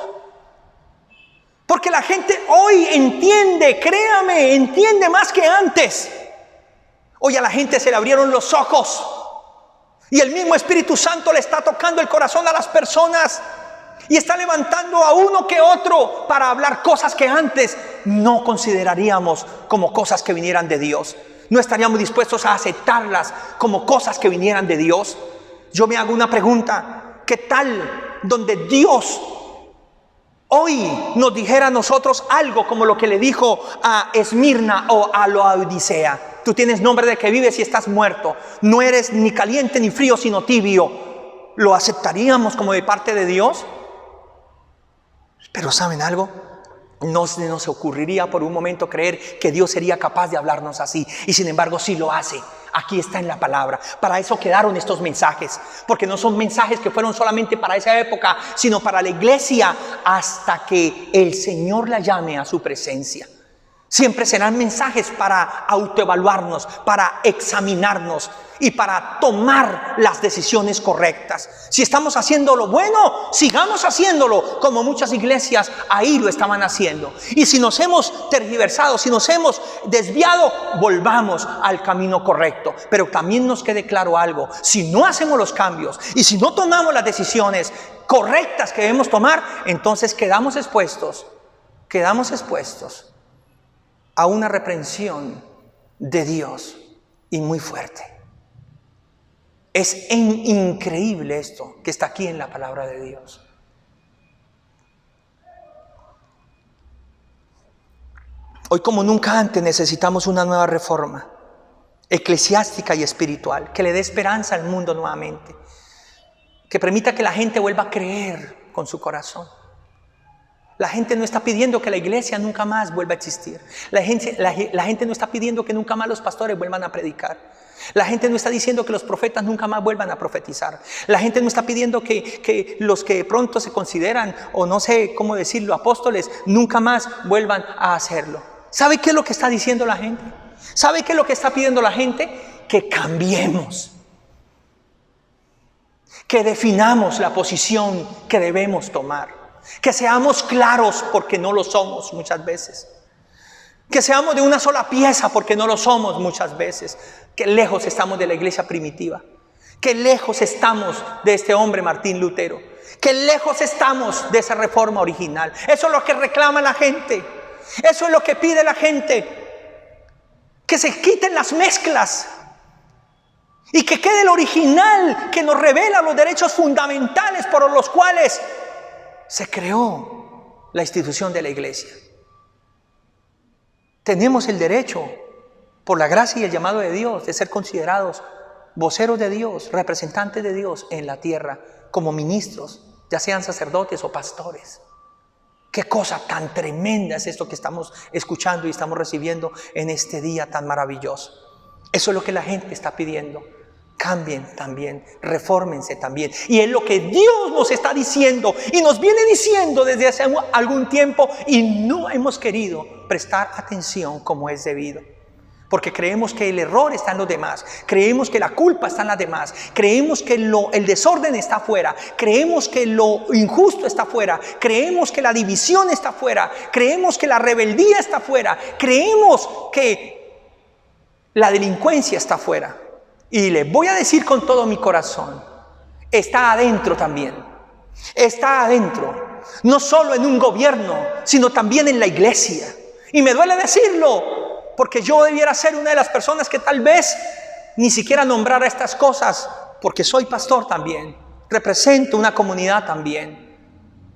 Porque la gente hoy entiende, créame, entiende más que antes. Hoy a la gente se le abrieron los ojos y el mismo Espíritu Santo le está tocando el corazón a las personas. Y está levantando a uno que otro para hablar cosas que antes no consideraríamos como cosas que vinieran de Dios. No estaríamos dispuestos a aceptarlas como cosas que vinieran de Dios. Yo me hago una pregunta. ¿Qué tal donde Dios hoy nos dijera a nosotros algo como lo que le dijo a Esmirna o a Laodicea? Tú tienes nombre de que vives y estás muerto. No eres ni caliente ni frío, sino tibio. ¿Lo aceptaríamos como de parte de Dios? Pero ¿saben algo? No se nos ocurriría por un momento creer que Dios sería capaz de hablarnos así. Y sin embargo sí lo hace. Aquí está en la palabra. Para eso quedaron estos mensajes. Porque no son mensajes que fueron solamente para esa época, sino para la iglesia hasta que el Señor la llame a su presencia. Siempre serán mensajes para autoevaluarnos, para examinarnos y para tomar las decisiones correctas. Si estamos haciendo lo bueno, sigamos haciéndolo como muchas iglesias ahí lo estaban haciendo. Y si nos hemos tergiversado, si nos hemos desviado, volvamos al camino correcto. Pero también nos quede claro algo: si no hacemos los cambios y si no tomamos las decisiones correctas que debemos tomar, entonces quedamos expuestos a una reprensión de Dios y muy fuerte. Es increíble esto que está aquí en la palabra de Dios. Hoy como nunca antes necesitamos una nueva reforma eclesiástica y espiritual que le dé esperanza al mundo nuevamente, que permita que la gente vuelva a creer con su corazón. La gente no está pidiendo que la iglesia nunca más vuelva a existir. La gente no está pidiendo que nunca más los pastores vuelvan a predicar. La gente no está diciendo que los profetas nunca más vuelvan a profetizar. La gente no está pidiendo que los que de pronto se consideran, o no sé cómo decirlo, apóstoles, nunca más vuelvan a hacerlo. ¿Sabe qué es lo que está diciendo la gente? ¿Sabe qué es lo que está pidiendo la gente? Que cambiemos. Que definamos la posición que debemos tomar. Que seamos claros porque no lo somos muchas veces. Que seamos de una sola pieza porque no lo somos muchas veces. Que lejos estamos de la iglesia primitiva. Que lejos estamos de este hombre Martín Lutero. Que lejos estamos de esa reforma original. Eso es lo que reclama la gente. Eso es lo que pide la gente. Que se quiten las mezclas. Y que quede el original que nos revela los derechos fundamentales por los cuales se creó la institución de la iglesia. Tenemos el derecho, por la gracia y el llamado de Dios, de ser considerados voceros de Dios, representantes de Dios en la tierra, como ministros, ya sean sacerdotes o pastores. Qué cosa tan tremenda es esto que estamos escuchando y estamos recibiendo en este día tan maravilloso. Eso es lo que la gente está pidiendo. Cambien también, refórmense también. Y es lo que Dios nos está diciendo y nos viene diciendo desde hace algún tiempo, y no hemos querido prestar atención como es debido. Porque creemos que el error está en los demás, creemos que la culpa está en las demás, creemos que el desorden está afuera, creemos que lo injusto está afuera, creemos que la división está afuera, creemos que la rebeldía está afuera, creemos que la delincuencia está afuera. Y les voy a decir con todo mi corazón, está adentro también. Está adentro. No solo en un gobierno, sino también en la iglesia. Y me duele decirlo, porque yo debiera ser una de las personas que tal vez ni siquiera nombrara estas cosas, porque soy pastor también. Represento una comunidad también.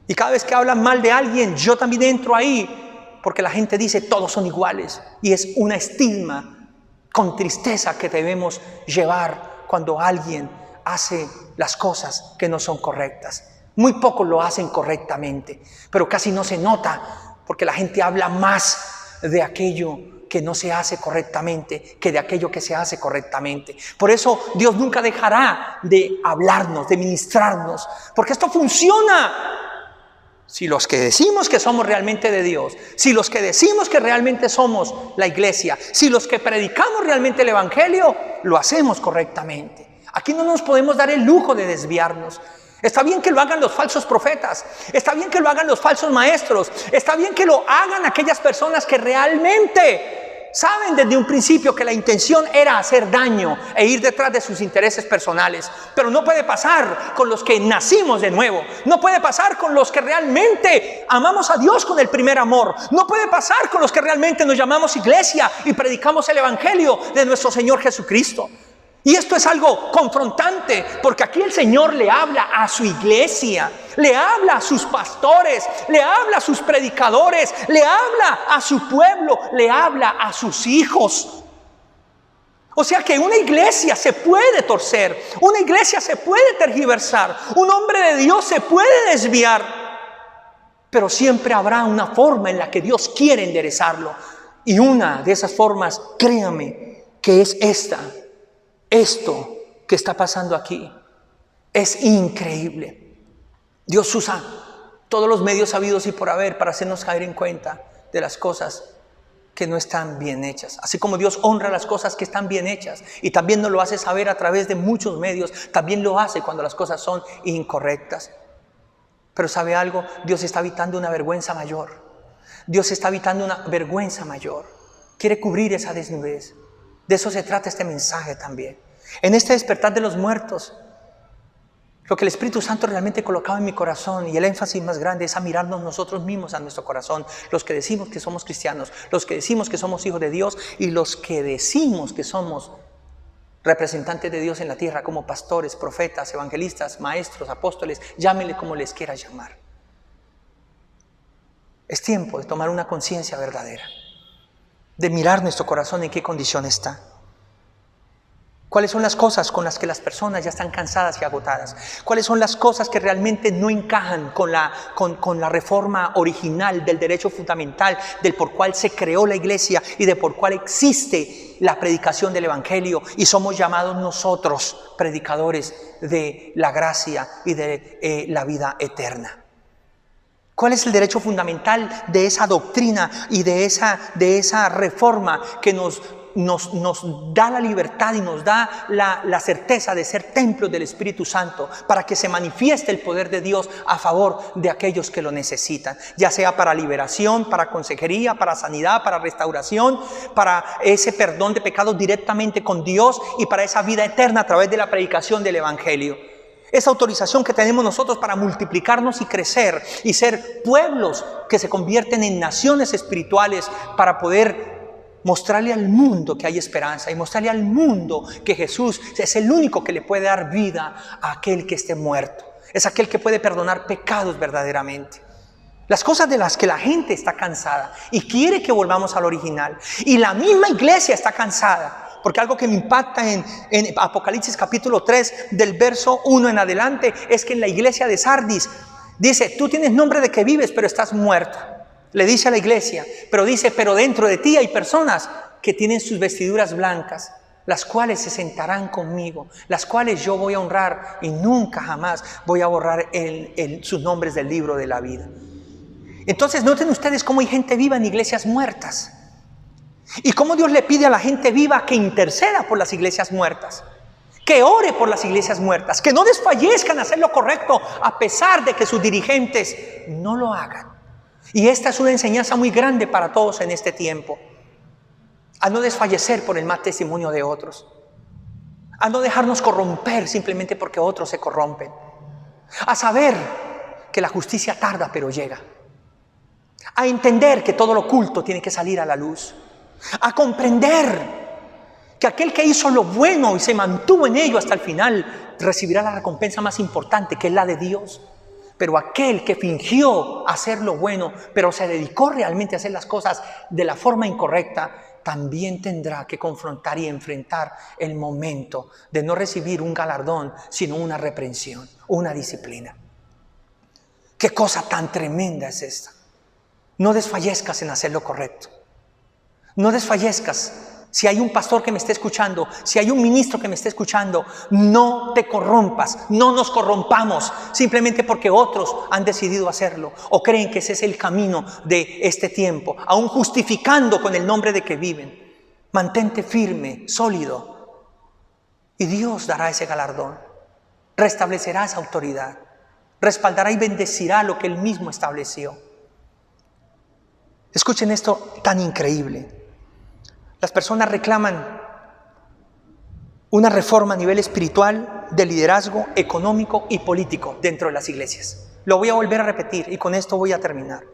Y cada vez que hablan mal de alguien, yo también entro ahí, porque la gente dice todos son iguales. Y es una estigma con tristeza que debemos llevar cuando alguien hace las cosas que no son correctas. Muy pocos lo hacen correctamente, pero casi no se nota porque la gente habla más de aquello que no se hace correctamente que de aquello que se hace correctamente. Por eso Dios nunca dejará de hablarnos, de ministrarnos, porque esto funciona. Si los que decimos que somos realmente de Dios, si los que decimos que realmente somos la iglesia, si los que predicamos realmente el evangelio, lo hacemos correctamente. Aquí no nos podemos dar el lujo de desviarnos. Está bien que lo hagan los falsos profetas, está bien que lo hagan los falsos maestros, está bien que lo hagan aquellas personas que realmente saben desde un principio que la intención era hacer daño e ir detrás de sus intereses personales. Pero no puede pasar con los que nacimos de nuevo, no puede pasar con los que realmente amamos a Dios con el primer amor, no puede pasar con los que realmente nos llamamos iglesia y predicamos el evangelio de nuestro Señor Jesucristo. Y esto es algo confrontante, porque aquí el Señor le habla a su iglesia, le habla a sus pastores, le habla a sus predicadores, le habla a su pueblo, le habla a sus hijos. O sea que una iglesia se puede torcer, una iglesia se puede tergiversar, un hombre de Dios se puede desviar, pero siempre habrá una forma en la que Dios quiere enderezarlo. Y una de esas formas, créame, que es esta. Esto que está pasando aquí es increíble. Dios usa todos los medios habidos y por haber para hacernos caer en cuenta de las cosas que no están bien hechas. Así como Dios honra las cosas que están bien hechas y también nos lo hace saber a través de muchos medios, también lo hace cuando las cosas son incorrectas. Pero ¿sabe algo? Dios está evitando una vergüenza mayor. Dios está evitando una vergüenza mayor. Quiere cubrir esa desnudez. De eso se trata este mensaje también. En este despertar de los muertos, lo que el Espíritu Santo realmente colocaba en mi corazón, y el énfasis más grande es a mirarnos nosotros mismos a nuestro corazón, los que decimos que somos cristianos, los que decimos que somos hijos de Dios y los que decimos que somos representantes de Dios en la tierra como pastores, profetas, evangelistas, maestros, apóstoles, llámenle como les quiera llamar. Es tiempo de tomar una conciencia verdadera, de mirar nuestro corazón en qué condición está. ¿Cuáles son las cosas con las que las personas ya están cansadas y agotadas? ¿Cuáles son las cosas que realmente no encajan con la reforma original del derecho fundamental del por cual se creó la iglesia y de por cual existe la predicación del evangelio? Y somos llamados nosotros predicadores de la gracia y de la vida eterna. ¿Cuál es el derecho fundamental de esa doctrina y de esa reforma que nos da la libertad y nos da la certeza de ser templos del Espíritu Santo para que se manifieste el poder de Dios a favor de aquellos que lo necesitan? Ya sea para liberación, para consejería, para sanidad, para restauración, para ese perdón de pecados directamente con Dios y para esa vida eterna a través de la predicación del evangelio. Esa autorización que tenemos nosotros para multiplicarnos y crecer y ser pueblos que se convierten en naciones espirituales para poder mostrarle al mundo que hay esperanza y mostrarle al mundo que Jesús es el único que le puede dar vida a aquel que esté muerto. Es aquel que puede perdonar pecados verdaderamente. Las cosas de las que la gente está cansada y quiere que volvamos al original. Y la misma iglesia está cansada. Porque algo que me impacta en Apocalipsis capítulo 3 del verso 1 en adelante es que en la iglesia de Sardis dice: tú tienes nombre de que vives pero estás muerto. Le dice a la iglesia, pero dice: pero dentro de ti hay personas que tienen sus vestiduras blancas, las cuales se sentarán conmigo, las cuales yo voy a honrar y nunca jamás voy a borrar sus nombres del libro de la vida. Entonces noten ustedes cómo hay gente viva en iglesias muertas. Y cómo Dios le pide a la gente viva que interceda por las iglesias muertas, que ore por las iglesias muertas, que no desfallezcan a hacer lo correcto a pesar de que sus dirigentes no lo hagan. Y esta es una enseñanza muy grande para todos en este tiempo: a no desfallecer por el mal testimonio de otros, a no dejarnos corromper simplemente porque otros se corrompen, a saber que la justicia tarda pero llega, a entender que todo lo oculto tiene que salir a la luz, a comprender que aquel que hizo lo bueno y se mantuvo en ello hasta el final recibirá la recompensa más importante, que es la de Dios. Pero aquel que fingió hacer lo bueno pero se dedicó realmente a hacer las cosas de la forma incorrecta, también tendrá que confrontar y enfrentar el momento de no recibir un galardón, sino una reprensión, una disciplina. ¿Qué cosa tan tremenda es esta? No desfallezcas en hacer lo correcto. No desfallezcas. Si hay un pastor que me esté escuchando, si hay un ministro que me esté escuchando, no te corrompas, no nos corrompamos simplemente porque otros han decidido hacerlo o creen que ese es el camino de este tiempo, aún justificando con el nombre de que viven. Mantente firme, sólido, y Dios dará ese galardón, restablecerá esa autoridad, respaldará y bendecirá lo que Él mismo estableció. Escuchen esto tan increíble. Las personas reclaman una reforma a nivel espiritual, de liderazgo económico y político dentro de las iglesias. Lo voy a volver a repetir y con esto voy a terminar.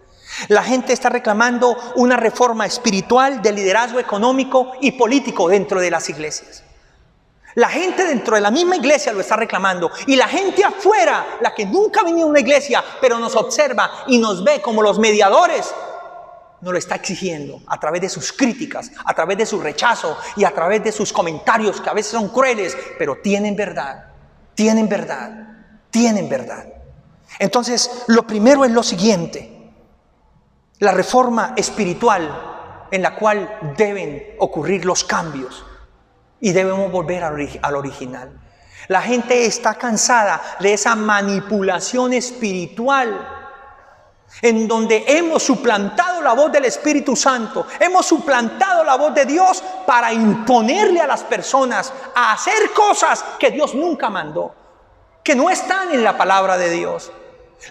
La gente está reclamando una reforma espiritual, de liderazgo económico y político dentro de las iglesias. La gente dentro de la misma iglesia lo está reclamando, y la gente afuera, la que nunca ha venido a una iglesia, pero nos observa y nos ve como los mediadores, nos lo está exigiendo a través de sus críticas, a través de su rechazo y a través de sus comentarios que a veces son crueles, pero tienen verdad, tienen verdad, tienen verdad. Entonces, lo primero es lo siguiente: la reforma espiritual en la cual deben ocurrir los cambios y debemos volver al original. La gente está cansada de esa manipulación espiritual en donde hemos suplantado la voz del Espíritu Santo, hemos suplantado la voz de Dios para imponerle a las personas a hacer cosas que Dios nunca mandó, que no están en la palabra de Dios.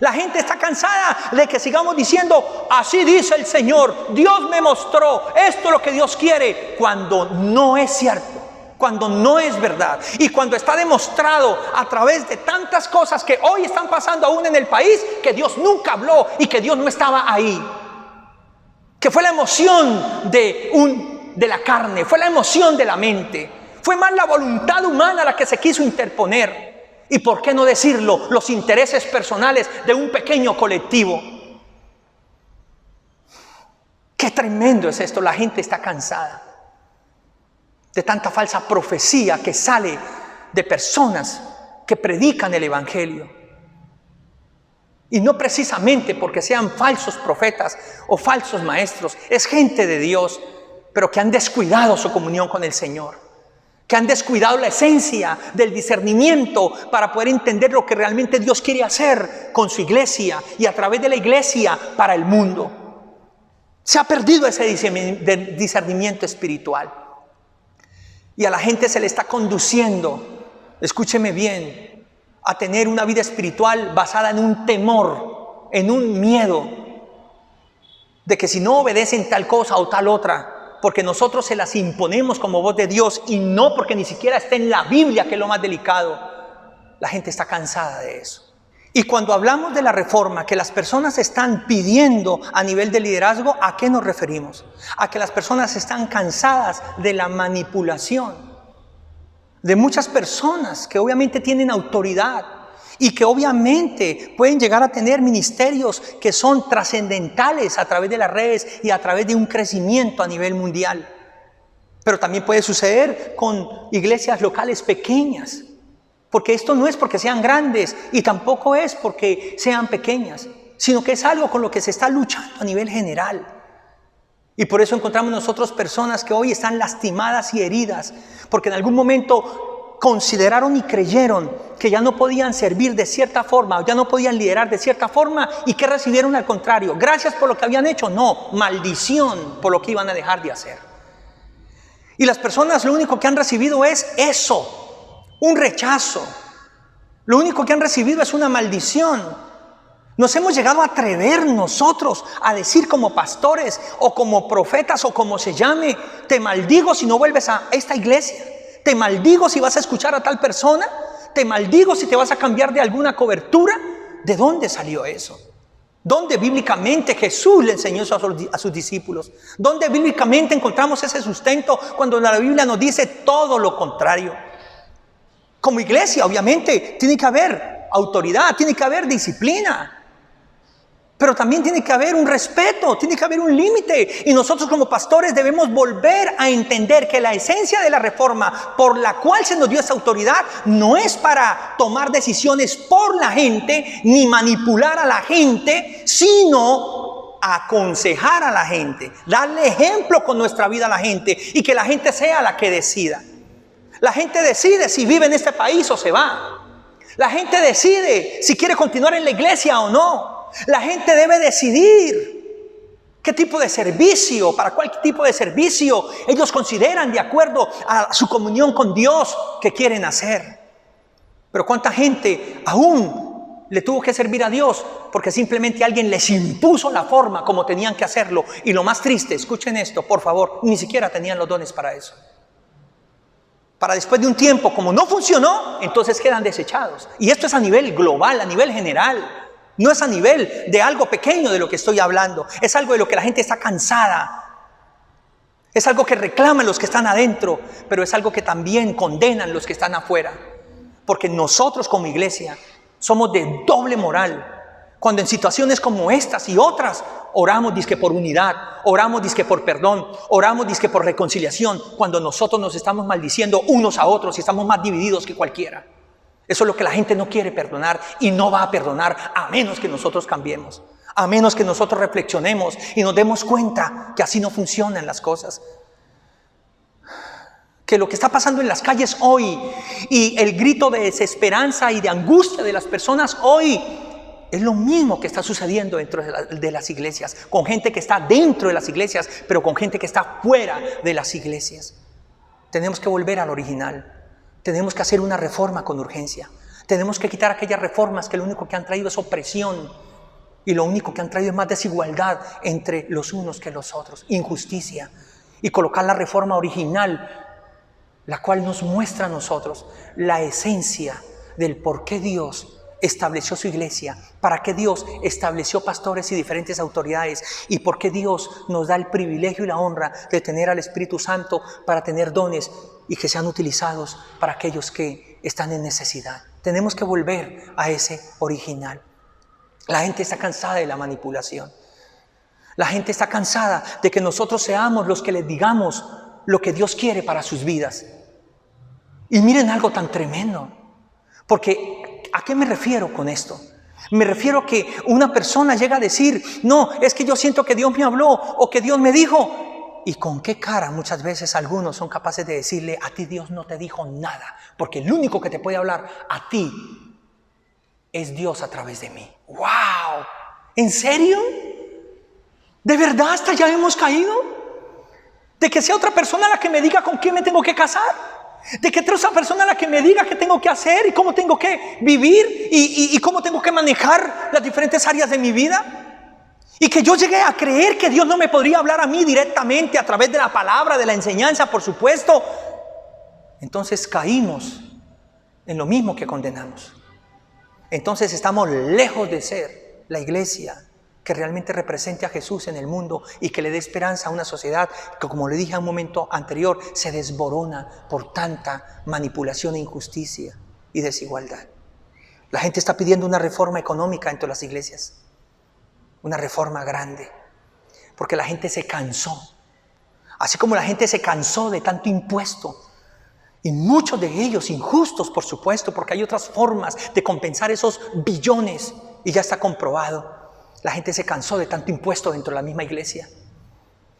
La gente está cansada de que sigamos diciendo, así dice el Señor, Dios me mostró, esto es lo que Dios quiere, cuando no es cierto, cuando no es verdad, y cuando está demostrado a través de tantas cosas que hoy están pasando aún en el país, que Dios nunca habló y que Dios no estaba ahí, que fue la emoción de la carne, fue la emoción de la mente, fue más la voluntad humana la que se quiso interponer, y por qué no decirlo, los intereses personales de un pequeño colectivo. Qué tremendo es esto. La gente está cansada de tanta falsa profecía que sale de personas que predican el Evangelio. Y no precisamente porque sean falsos profetas o falsos maestros, es gente de Dios, pero que han descuidado su comunión con el Señor, que han descuidado la esencia del discernimiento para poder entender lo que realmente Dios quiere hacer con su iglesia y a través de la iglesia para el mundo. Se ha perdido ese discernimiento espiritual. Y a la gente se le está conduciendo, escúcheme bien, a tener una vida espiritual basada en un temor, en un miedo, de que si no obedecen tal cosa o tal otra, porque nosotros se las imponemos como voz de Dios y no porque ni siquiera esté en la Biblia, que es lo más delicado, la gente está cansada de eso. Y cuando hablamos de la reforma que las personas están pidiendo a nivel de liderazgo, ¿a qué nos referimos? A que las personas están cansadas de la manipulación de muchas personas que obviamente tienen autoridad y que obviamente pueden llegar a tener ministerios que son trascendentales a través de las redes y a través de un crecimiento a nivel mundial. Pero también puede suceder con iglesias locales pequeñas. Porque esto no es porque sean grandes y tampoco es porque sean pequeñas, sino que es algo con lo que se está luchando a nivel general. Y por eso encontramos nosotros personas que hoy están lastimadas y heridas, porque en algún momento consideraron y creyeron que ya no podían servir de cierta forma, o ya no podían liderar de cierta forma, y que recibieron al contrario, gracias por lo que habían hecho, no, maldición por lo que iban a dejar de hacer. Y las personas lo único que han recibido es eso. Un rechazo. Lo único que han recibido es una maldición. Nos hemos llegado a atrever nosotros a decir como pastores o como profetas o como se llame, te maldigo si no vuelves a esta iglesia, te maldigo si vas a escuchar a tal persona, te maldigo si te vas a cambiar de alguna cobertura. ¿De dónde salió eso? ¿Dónde bíblicamente Jesús le enseñó eso a sus discípulos? ¿Dónde bíblicamente encontramos ese sustento cuando la Biblia nos dice todo lo contrario? Como iglesia, obviamente, tiene que haber autoridad, tiene que haber disciplina. Pero también tiene que haber un respeto, tiene que haber un límite. Y nosotros como pastores debemos volver a entender que la esencia de la reforma por la cual se nos dio esa autoridad no es para tomar decisiones por la gente, ni manipular a la gente, sino aconsejar a la gente, darle ejemplo con nuestra vida a la gente y que la gente sea la que decida. La gente decide si vive en este país o se va. La gente decide si quiere continuar en la iglesia o no. La gente debe decidir qué tipo de servicio, para cuál tipo de servicio ellos consideran de acuerdo a su comunión con Dios que quieren hacer. Pero cuánta gente aún le tuvo que servir a Dios porque simplemente alguien les impuso la forma como tenían que hacerlo. Y lo más triste, escuchen esto, por favor, ni siquiera tenían los dones para eso. Para después de un tiempo, como no funcionó, entonces quedan desechados. Y esto es a nivel global, a nivel general. No es a nivel de algo pequeño de lo que estoy hablando. Es algo de lo que la gente está cansada. Es algo que reclaman los que están adentro, pero es algo que también condenan los que están afuera. Porque nosotros como iglesia somos de doble moral. Cuando en situaciones como estas y otras oramos dizque por unidad, oramos dizque por perdón, oramos dizque por reconciliación, cuando nosotros nos estamos maldiciendo unos a otros y estamos más divididos que cualquiera. Eso es lo que la gente no quiere perdonar y no va a perdonar a menos que nosotros cambiemos, a menos que nosotros reflexionemos y nos demos cuenta que así no funcionan las cosas. Que lo que está pasando en las calles hoy y el grito de desesperanza y de angustia de las personas hoy es lo mismo que está sucediendo dentro de las iglesias, con gente que está dentro de las iglesias, pero con gente que está fuera de las iglesias. Tenemos que volver al original. Tenemos que hacer una reforma con urgencia. Tenemos que quitar aquellas reformas que lo único que han traído es opresión y lo único que han traído es más desigualdad entre los unos que los otros, injusticia. Y colocar la reforma original, la cual nos muestra a nosotros la esencia del por qué Dios estableció su iglesia, para qué Dios estableció pastores y diferentes autoridades y por qué Dios nos da el privilegio y la honra de tener al Espíritu Santo para tener dones y que sean utilizados para aquellos que están en necesidad. Tenemos que volver a ese original. La gente está cansada de la manipulación. La gente está cansada de que nosotros seamos los que les digamos lo que Dios quiere para sus vidas. Y miren algo tan tremendo, porque ¿a qué me refiero con esto? Me refiero a que una persona llega a decir, no, es que yo siento que Dios me habló o que Dios me dijo. ¿Y con qué cara muchas veces algunos son capaces de decirle, a ti Dios no te dijo nada? Porque el único que te puede hablar a ti es Dios a través de mí. ¡Wow! ¿En serio? ¿De verdad hasta ya hemos caído? ¿De que sea otra persona la que me diga con quién me tengo que casar? De que otra persona la que me diga qué tengo que hacer y cómo tengo que vivir y cómo tengo que manejar las diferentes áreas de mi vida. Y que yo llegué a creer que Dios no me podría hablar a mí directamente a través de la palabra, de la enseñanza, por supuesto. Entonces caímos en lo mismo que condenamos. Entonces estamos lejos de ser la iglesia que realmente represente a Jesús en el mundo y que le dé esperanza a una sociedad que, como le dije a un momento anterior, se desborona por tanta manipulación e injusticia y desigualdad. La gente está pidiendo una reforma económica entre las iglesias, una reforma grande, porque la gente se cansó. Así como la gente se cansó de tanto impuesto, y muchos de ellos injustos, por supuesto, porque hay otras formas de compensar esos billones y ya está comprobado. La gente se cansó de tanto impuesto dentro de la misma iglesia.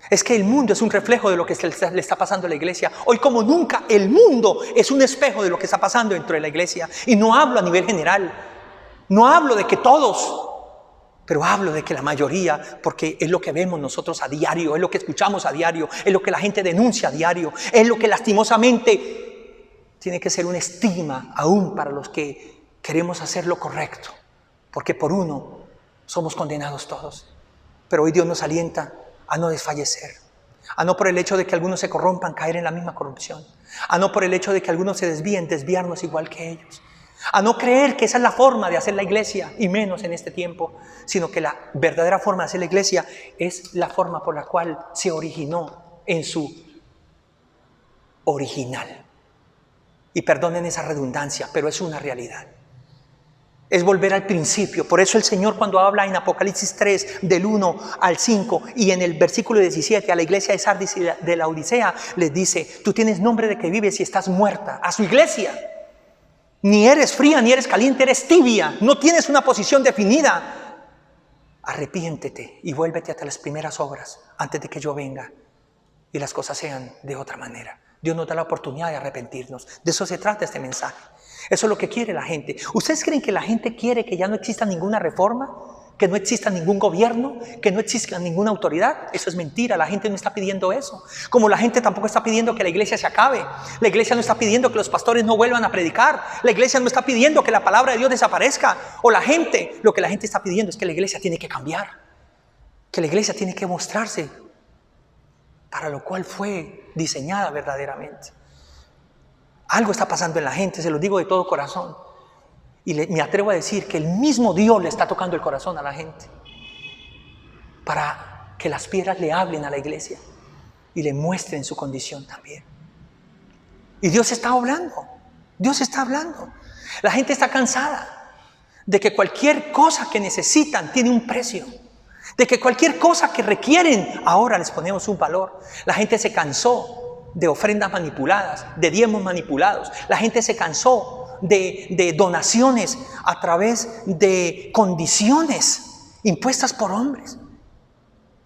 Es que el mundo es un reflejo de lo que le está pasando a la iglesia. Hoy como nunca el mundo es un espejo de lo que está pasando dentro de la iglesia. Y no hablo a nivel general. No hablo de que todos, pero hablo de que la mayoría, porque es lo que vemos nosotros a diario, es lo que escuchamos a diario, es lo que la gente denuncia a diario, es lo que lastimosamente tiene que ser un estigma aún para los que queremos hacer lo correcto. Porque por uno somos condenados todos. Pero hoy Dios nos alienta a no desfallecer. A no por el hecho de que algunos se corrompan, caer en la misma corrupción. A no por el hecho de que algunos se desvíen, desviarnos igual que ellos. A no creer que esa es la forma de hacer la iglesia, y menos en este tiempo, sino que la verdadera forma de hacer la iglesia es la forma por la cual se originó en su original. Y perdonen esa redundancia, pero es una realidad. Es volver al principio. Por eso el Señor, cuando habla en Apocalipsis 3, del 1 al 5, y en el versículo 17 a la iglesia de Sardis y de la Odisea, les dice: tú tienes nombre de que vives y estás muerta. A su iglesia. Ni eres fría ni eres caliente, eres tibia. No tienes una posición definida. Arrepiéntete y vuélvete a las primeras obras antes de que yo venga y las cosas sean de otra manera. Dios nos da la oportunidad de arrepentirnos. De eso se trata este mensaje. Eso es lo que quiere la gente. ¿Ustedes creen que la gente quiere que ya no exista ninguna reforma? ¿Que no exista ningún gobierno? ¿Que no exista ninguna autoridad? Eso es mentira. La gente no está pidiendo eso. Como la gente tampoco está pidiendo que la iglesia se acabe. La iglesia no está pidiendo que los pastores no vuelvan a predicar. La iglesia no está pidiendo que la palabra de Dios desaparezca. O la gente, lo que la gente está pidiendo es que la iglesia tiene que cambiar. Que la iglesia tiene que mostrarse para lo cual fue diseñada verdaderamente. Algo está pasando en la gente, se lo digo de todo corazón. Y me atrevo a decir que el mismo Dios le está tocando el corazón a la gente para que las piedras le hablen a la iglesia y le muestren su condición también. Y Dios está hablando. Dios está hablando. La gente está cansada de que cualquier cosa que necesitan tiene un precio. De que cualquier cosa que requieren, ahora les ponemos un valor. La gente se cansó de ofrendas manipuladas, de diezmos manipulados. La gente se cansó de donaciones a través de condiciones impuestas por hombres.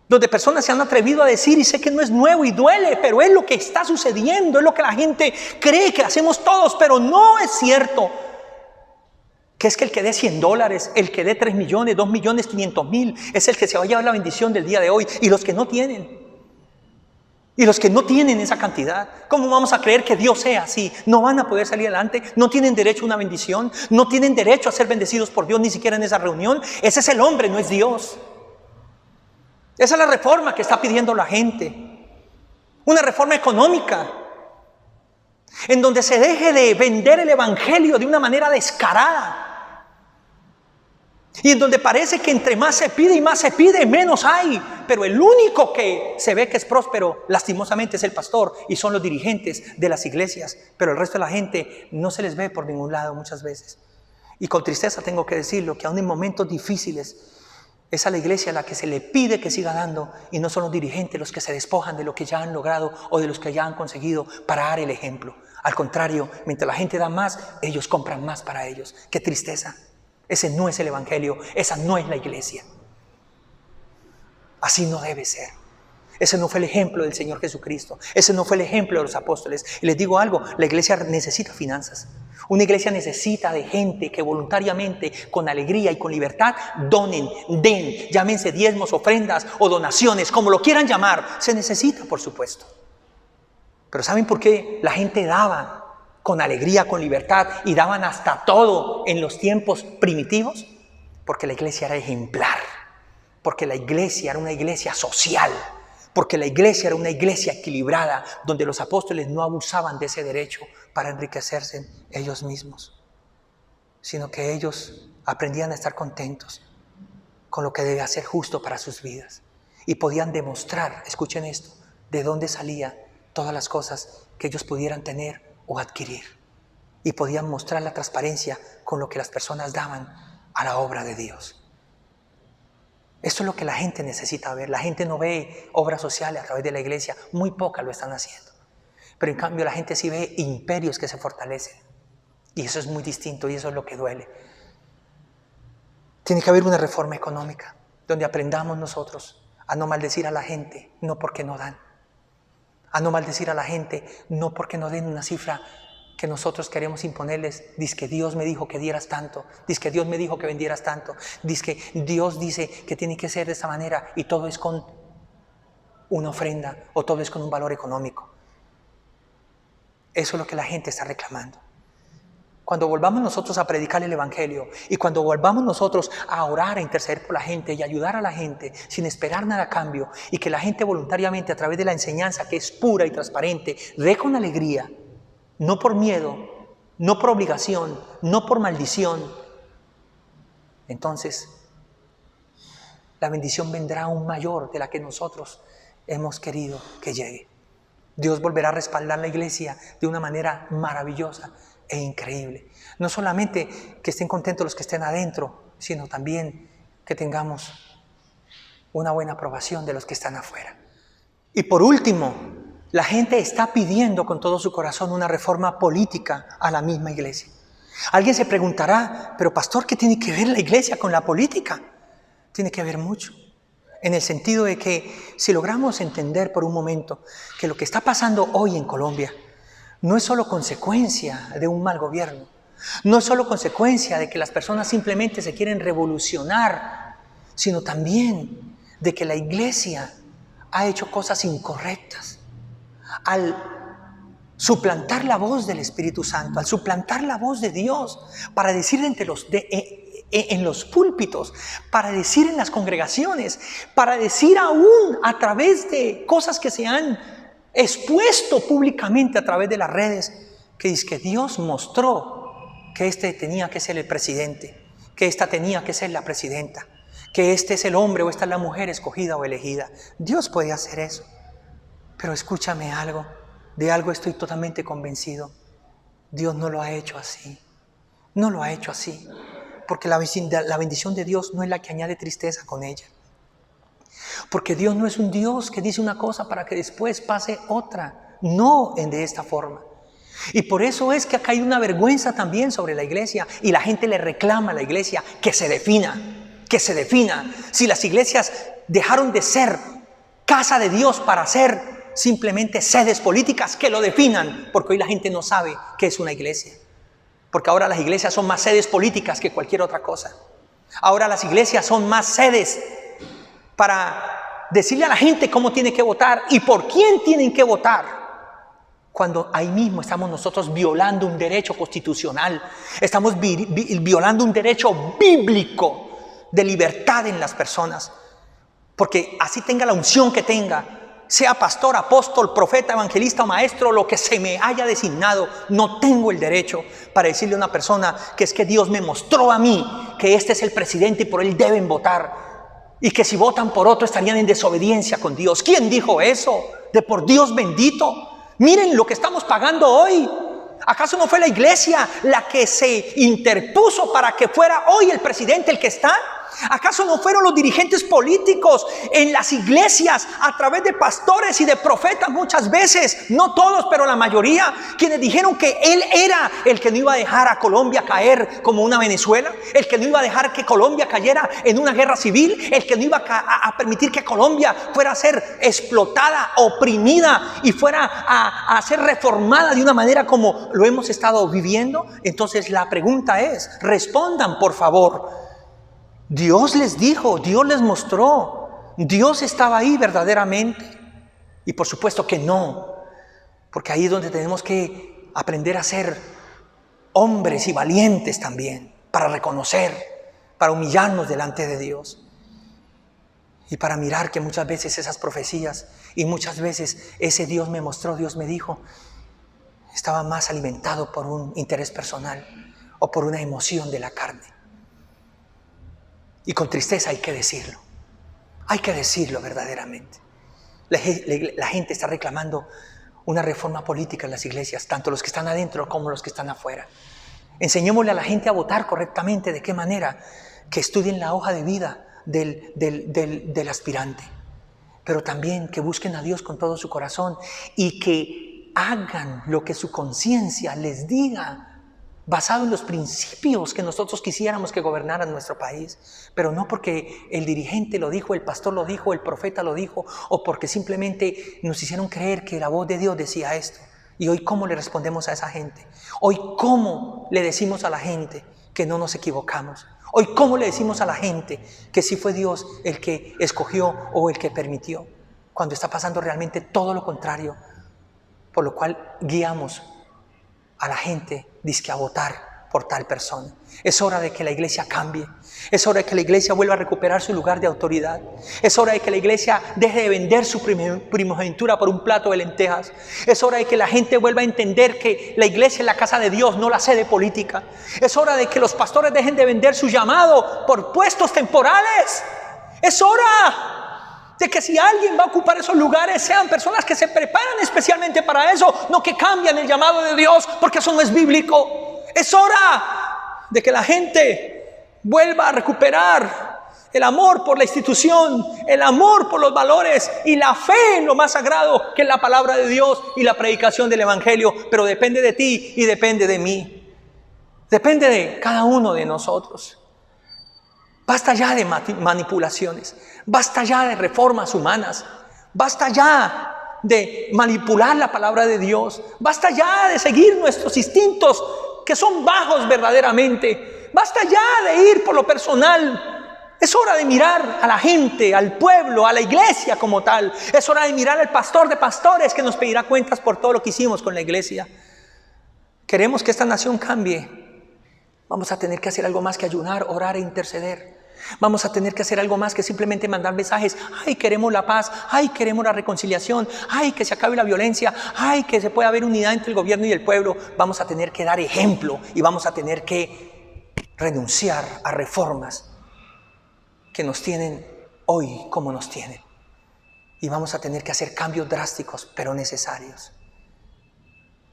Donde personas se han atrevido a decir, y sé que no es nuevo y duele, pero es lo que está sucediendo, es lo que la gente cree que hacemos todos, pero no es cierto. Que es que el que dé $100, el que dé 3 millones, 2 millones, 500 mil, es el que se va a llevar la bendición del día de hoy. Y los que no tienen, esa cantidad, ¿cómo vamos a creer que Dios sea así? No van a poder salir adelante, no tienen derecho a una bendición, no tienen derecho a ser bendecidos por Dios ni siquiera en esa reunión. Ese es el hombre, no es Dios. Esa es la reforma que está pidiendo la gente. Una reforma económica, en donde se deje de vender el evangelio de una manera descarada. Y en donde parece que entre más se pide y más se pide, menos hay. Pero el único que se ve que es próspero, lastimosamente, es el pastor y son los dirigentes de las iglesias. Pero el resto de la gente no se les ve por ningún lado muchas veces. Y con tristeza tengo que decirlo, que aún en momentos difíciles es a la iglesia a la que se le pide que siga dando, y no son los dirigentes los que se despojan de lo que ya han logrado o de los que ya han conseguido para dar el ejemplo. Al contrario, mientras la gente da más, ellos compran más para ellos. ¡Qué tristeza! Ese no es el evangelio, esa no es la iglesia. Así no debe ser. Ese no fue el ejemplo del Señor Jesucristo. Ese no fue el ejemplo de los apóstoles. Y les digo algo, la iglesia necesita finanzas. Una iglesia necesita de gente que voluntariamente, con alegría y con libertad, donen, den, llámense diezmos, ofrendas o donaciones, como lo quieran llamar. Se necesita, por supuesto. Pero ¿saben por qué la gente daba con alegría, con libertad, y daban hasta todo en los tiempos primitivos? Porque la iglesia era ejemplar, porque la iglesia era una iglesia social, porque la iglesia era una iglesia equilibrada, donde los apóstoles no abusaban de ese derecho para enriquecerse ellos mismos, sino que ellos aprendían a estar contentos con lo que debía ser justo para sus vidas, y podían demostrar, escuchen esto, de dónde salían todas las cosas que ellos pudieran tener o adquirir, y podían mostrar la transparencia con lo que las personas daban a la obra de Dios. Esto es lo que la gente necesita ver. La gente no ve obras sociales a través de la iglesia, muy pocas lo están haciendo, pero en cambio la gente sí ve imperios que se fortalecen, y eso es muy distinto, y eso es lo que duele. Tiene que haber una reforma económica donde aprendamos nosotros a no maldecir a la gente, no porque no dan, a no maldecir a la gente, no porque no den una cifra que nosotros queremos imponerles. Dice que Dios me dijo que dieras tanto, dice que Dios me dijo que vendieras tanto, dice que Dios dice que tiene que ser de esta manera, y todo es con una ofrenda o todo es con un valor económico. Eso es lo que la gente está reclamando. Cuando volvamos nosotros a predicar el evangelio, y cuando volvamos nosotros a orar, a interceder por la gente y ayudar a la gente sin esperar nada a cambio, y que la gente voluntariamente, a través de la enseñanza que es pura y transparente, dé con alegría, no por miedo, no por obligación, no por maldición, entonces la bendición vendrá aún mayor de la que nosotros hemos querido que llegue. Dios volverá a respaldar la iglesia de una manera maravillosa, e increíble. No solamente que estén contentos los que estén adentro, sino también que tengamos una buena aprobación de los que están afuera. Y por último, la gente está pidiendo con todo su corazón una reforma política a la misma iglesia. Alguien se preguntará, pero pastor, ¿qué tiene que ver la iglesia con la política? Tiene que ver mucho. En el sentido de que si logramos entender por un momento que lo que está pasando hoy en Colombia no es solo consecuencia de un mal gobierno, no es solo consecuencia de que las personas simplemente se quieren revolucionar, sino también de que la iglesia ha hecho cosas incorrectas al suplantar la voz del Espíritu Santo, al suplantar la voz de Dios para decir en los púlpitos, para decir en las congregaciones, para decir aún a través de cosas que se han expuesto públicamente a través de las redes, que dice que Dios mostró que este tenía que ser el presidente, que esta tenía que ser la presidenta, que este es el hombre o esta es la mujer escogida o elegida. Dios puede hacer eso. Pero escúchame algo, de algo estoy totalmente convencido. Dios no lo ha hecho así. No lo ha hecho así. Porque la bendición de Dios no es la que añade tristeza con ella. Porque Dios no es un Dios que dice una cosa para que después pase otra. No de esta forma. Y por eso es que acá hay una vergüenza también sobre la iglesia. Y la gente le reclama a la iglesia que se defina. Que se defina. Si las iglesias dejaron de ser casa de Dios para ser simplemente sedes políticas, que lo definan. Porque hoy la gente no sabe qué es una iglesia. Porque ahora las iglesias son más sedes políticas que cualquier otra cosa. Ahora las iglesias son más sedes para decirle a la gente cómo tiene que votar y por quién tienen que votar. Cuando ahí mismo estamos nosotros violando un derecho constitucional. Estamos violando un derecho bíblico de libertad en las personas. Porque así tenga la unción que tenga, sea pastor, apóstol, profeta, evangelista o maestro, lo que se me haya designado, no tengo el derecho para decirle a una persona que es que Dios me mostró a mí que este es el presidente y por él deben votar. Y que si votan por otro estarían en desobediencia con Dios. ¿Quién dijo eso? De por Dios bendito. Miren lo que estamos pagando hoy. ¿Acaso no fue la iglesia la que se interpuso para que fuera hoy el presidente el que está? ¿Acaso no fueron los dirigentes políticos en las iglesias a través de pastores y de profetas muchas veces, no todos, pero la mayoría, quienes dijeron que él era el que no iba a dejar a Colombia caer como una Venezuela, el que no iba a dejar que Colombia cayera en una guerra civil, el que no iba a permitir que Colombia fuera a ser explotada, oprimida y fuera a ser reformada de una manera como lo hemos estado viviendo? Entonces la pregunta es, respondan por favor. Dios les dijo, Dios les mostró, Dios estaba ahí verdaderamente. Y por supuesto que no, porque ahí es donde tenemos que aprender a ser hombres y valientes también, para reconocer, para humillarnos delante de Dios. Y para mirar que muchas veces esas profecías y muchas veces ese Dios me mostró, Dios me dijo, estaba más alimentado por un interés personal o por una emoción de la carne. Y con tristeza hay que decirlo verdaderamente. La gente está reclamando una reforma política en las iglesias, tanto los que están adentro como los que están afuera. Enseñémosle a la gente a votar correctamente. ¿De qué manera? Que estudien la hoja de vida del aspirante, pero también que busquen a Dios con todo su corazón y que hagan lo que su conciencia les diga, basado en los principios que nosotros quisiéramos que gobernaran nuestro país, pero no porque el dirigente lo dijo, el pastor lo dijo, el profeta lo dijo, o porque simplemente nos hicieron creer que la voz de Dios decía esto. Y hoy, ¿cómo le respondemos a esa gente? Hoy, ¿cómo le decimos a la gente que no nos equivocamos? Hoy, ¿cómo le decimos a la gente que sí fue Dios el que escogió o el que permitió? Cuando está pasando realmente todo lo contrario, por lo cual guiamos a la gente dizque a votar por tal persona. Es hora de que la iglesia cambie. Es hora de que la iglesia vuelva a recuperar su lugar de autoridad. Es hora de que la iglesia deje de vender su primogenitura por un plato de lentejas. Es hora de que la gente vuelva a entender que la iglesia es la casa de Dios, no la sede política. Es hora de que los pastores dejen de vender su llamado por puestos temporales. Es hora De que si alguien va a ocupar esos lugares, sean personas que se preparan especialmente para eso, no que cambian el llamado de Dios, porque eso no es bíblico. Es hora de que la gente vuelva a recuperar el amor por la institución, el amor por los valores y la fe en lo más sagrado, que es la palabra de Dios y la predicación del evangelio. Pero depende de ti y depende de mí. Depende de cada uno de nosotros. Basta ya de manipulaciones. Basta ya de reformas humanas. Basta ya de manipular la palabra de Dios. Basta ya de seguir nuestros instintos, que son bajos verdaderamente. Basta ya de ir por lo personal. Es hora de mirar a la gente, al pueblo, a la iglesia como tal. Es hora de mirar al pastor de pastores que nos pedirá cuentas por todo lo que hicimos con la iglesia. Queremos que esta nación cambie. Vamos a tener que hacer algo más que ayunar, orar e interceder. Vamos a tener que hacer algo más que simplemente mandar mensajes. Ay, queremos la paz. Ay, queremos la reconciliación. Ay, que se acabe la violencia. Ay, que se pueda haber unidad entre el gobierno y el pueblo. Vamos a tener que dar ejemplo y vamos a tener que renunciar a reformas que nos tienen hoy como nos tienen. Y vamos a tener que hacer cambios drásticos, pero necesarios.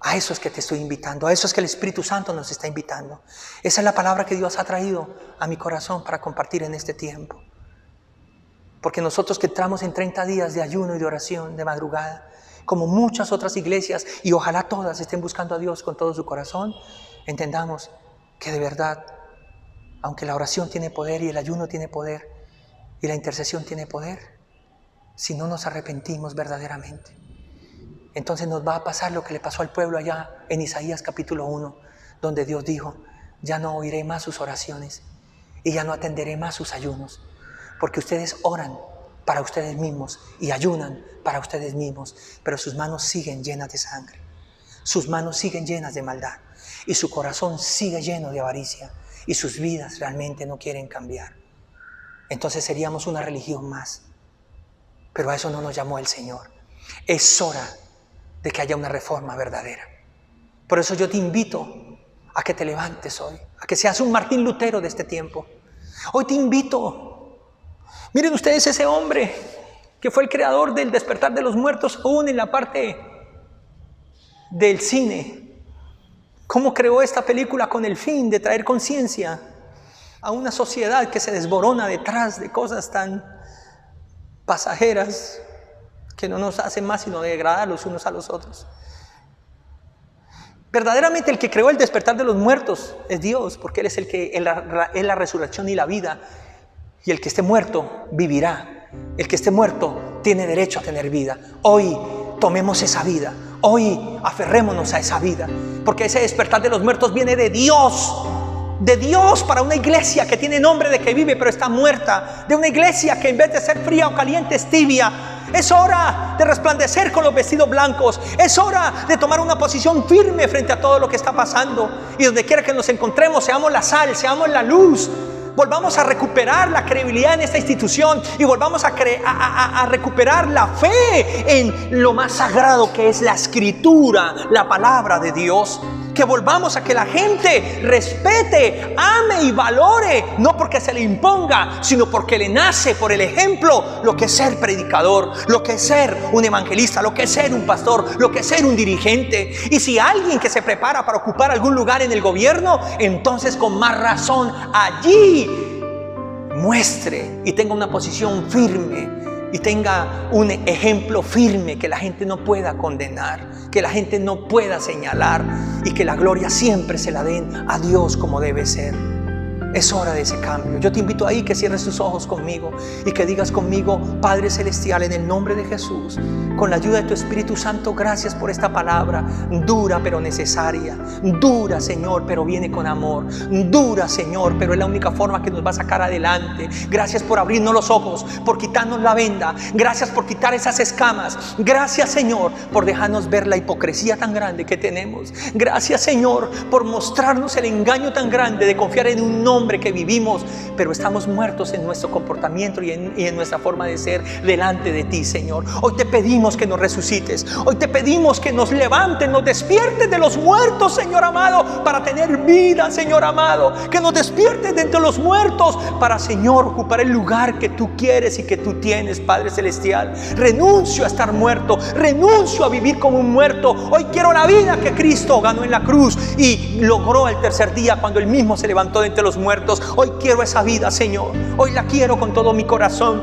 A eso es que te estoy invitando, a eso es que el Espíritu Santo nos está invitando. Esa es la palabra que Dios ha traído a mi corazón para compartir en este tiempo. Porque nosotros que entramos en 30 días de ayuno y de oración de madrugada, como muchas otras iglesias, y ojalá todas estén buscando a Dios con todo su corazón, entendamos que de verdad, aunque la oración tiene poder y el ayuno tiene poder y la intercesión tiene poder, si no nos arrepentimos verdaderamente, entonces nos va a pasar lo que le pasó al pueblo allá en Isaías capítulo 1, donde Dios dijo: ya no oiré más sus oraciones y ya no atenderé más sus ayunos, porque ustedes oran para ustedes mismos y ayunan para ustedes mismos, pero sus manos siguen llenas de sangre, sus manos siguen llenas de maldad y su corazón sigue lleno de avaricia y sus vidas realmente no quieren cambiar. Entonces seríamos una religión más, pero a eso no nos llamó el Señor. Es hora de que haya una reforma verdadera. Por eso yo te invito a que te levantes hoy, a que seas un Martín Lutero de este tiempo. Hoy te invito. Miren ustedes ese hombre que fue el creador del despertar de los muertos, aún en la parte del cine. Cómo creó esta película con el fin de traer conciencia a una sociedad que se desborona detrás de cosas tan pasajeras que no nos hacen más sino degradar los unos a los otros. Verdaderamente el que creó el despertar de los muertos es Dios, porque Él es el que es la resurrección y la vida. Y el que esté muerto vivirá. El que esté muerto tiene derecho a tener vida. Hoy tomemos esa vida. Hoy aferrémonos a esa vida, porque ese despertar de los muertos viene de Dios. De Dios para una iglesia que tiene nombre de que vive pero está muerta. De una iglesia que en vez de ser fría o caliente es tibia. Es hora de resplandecer con los vestidos blancos. Es hora de tomar una posición firme frente a todo lo que está pasando. Y donde quiera que nos encontremos, seamos la sal, seamos la luz. Volvamos a recuperar la credibilidad en esta institución y volvamos a recuperar la fe en lo más sagrado que es la Escritura, la palabra de Dios. Que volvamos a que la gente respete, ame y valore, no porque se le imponga, sino porque le nace por el ejemplo lo que es ser predicador, lo que es ser un evangelista, lo que es ser un pastor, lo que es ser un dirigente. Y si alguien que se prepara para ocupar algún lugar en el gobierno, entonces con más razón allí muestre y tenga una posición firme y tenga un ejemplo firme que la gente no pueda condenar, que la gente no pueda señalar y que la gloria siempre se la den a Dios como debe ser. Es hora de ese cambio. Yo te invito ahí que cierres tus ojos conmigo y que digas conmigo: Padre Celestial, en el nombre de Jesús, con la ayuda de tu Espíritu Santo, gracias por esta palabra dura pero necesaria. Dura, Señor, pero viene con amor. Dura, Señor, pero es la única forma que nos va a sacar adelante. Gracias por abrirnos los ojos, por quitarnos la venda. Gracias por quitar esas escamas. Gracias, Señor, por dejarnos ver la hipocresía tan grande que tenemos. Gracias, Señor, por mostrarnos el engaño tan grande de confiar en un hombre nombre que vivimos, pero estamos muertos en nuestro comportamiento y en nuestra forma de ser delante de ti, Señor. Hoy te pedimos que nos resucites. Hoy te pedimos que nos levantes, nos despiertes de los muertos, Señor amado, para tener vida, Señor amado. Que nos despiertes de entre los muertos para, Señor, ocupar el lugar que tú quieres y que tú tienes, Padre Celestial. Renuncio a estar muerto, renuncio a vivir como un muerto. Hoy quiero la vida que Cristo ganó en la cruz y logró al tercer día cuando Él mismo se levantó de entre los muertos. Hoy quiero esa vida, Señor. Hoy la quiero con todo mi corazón.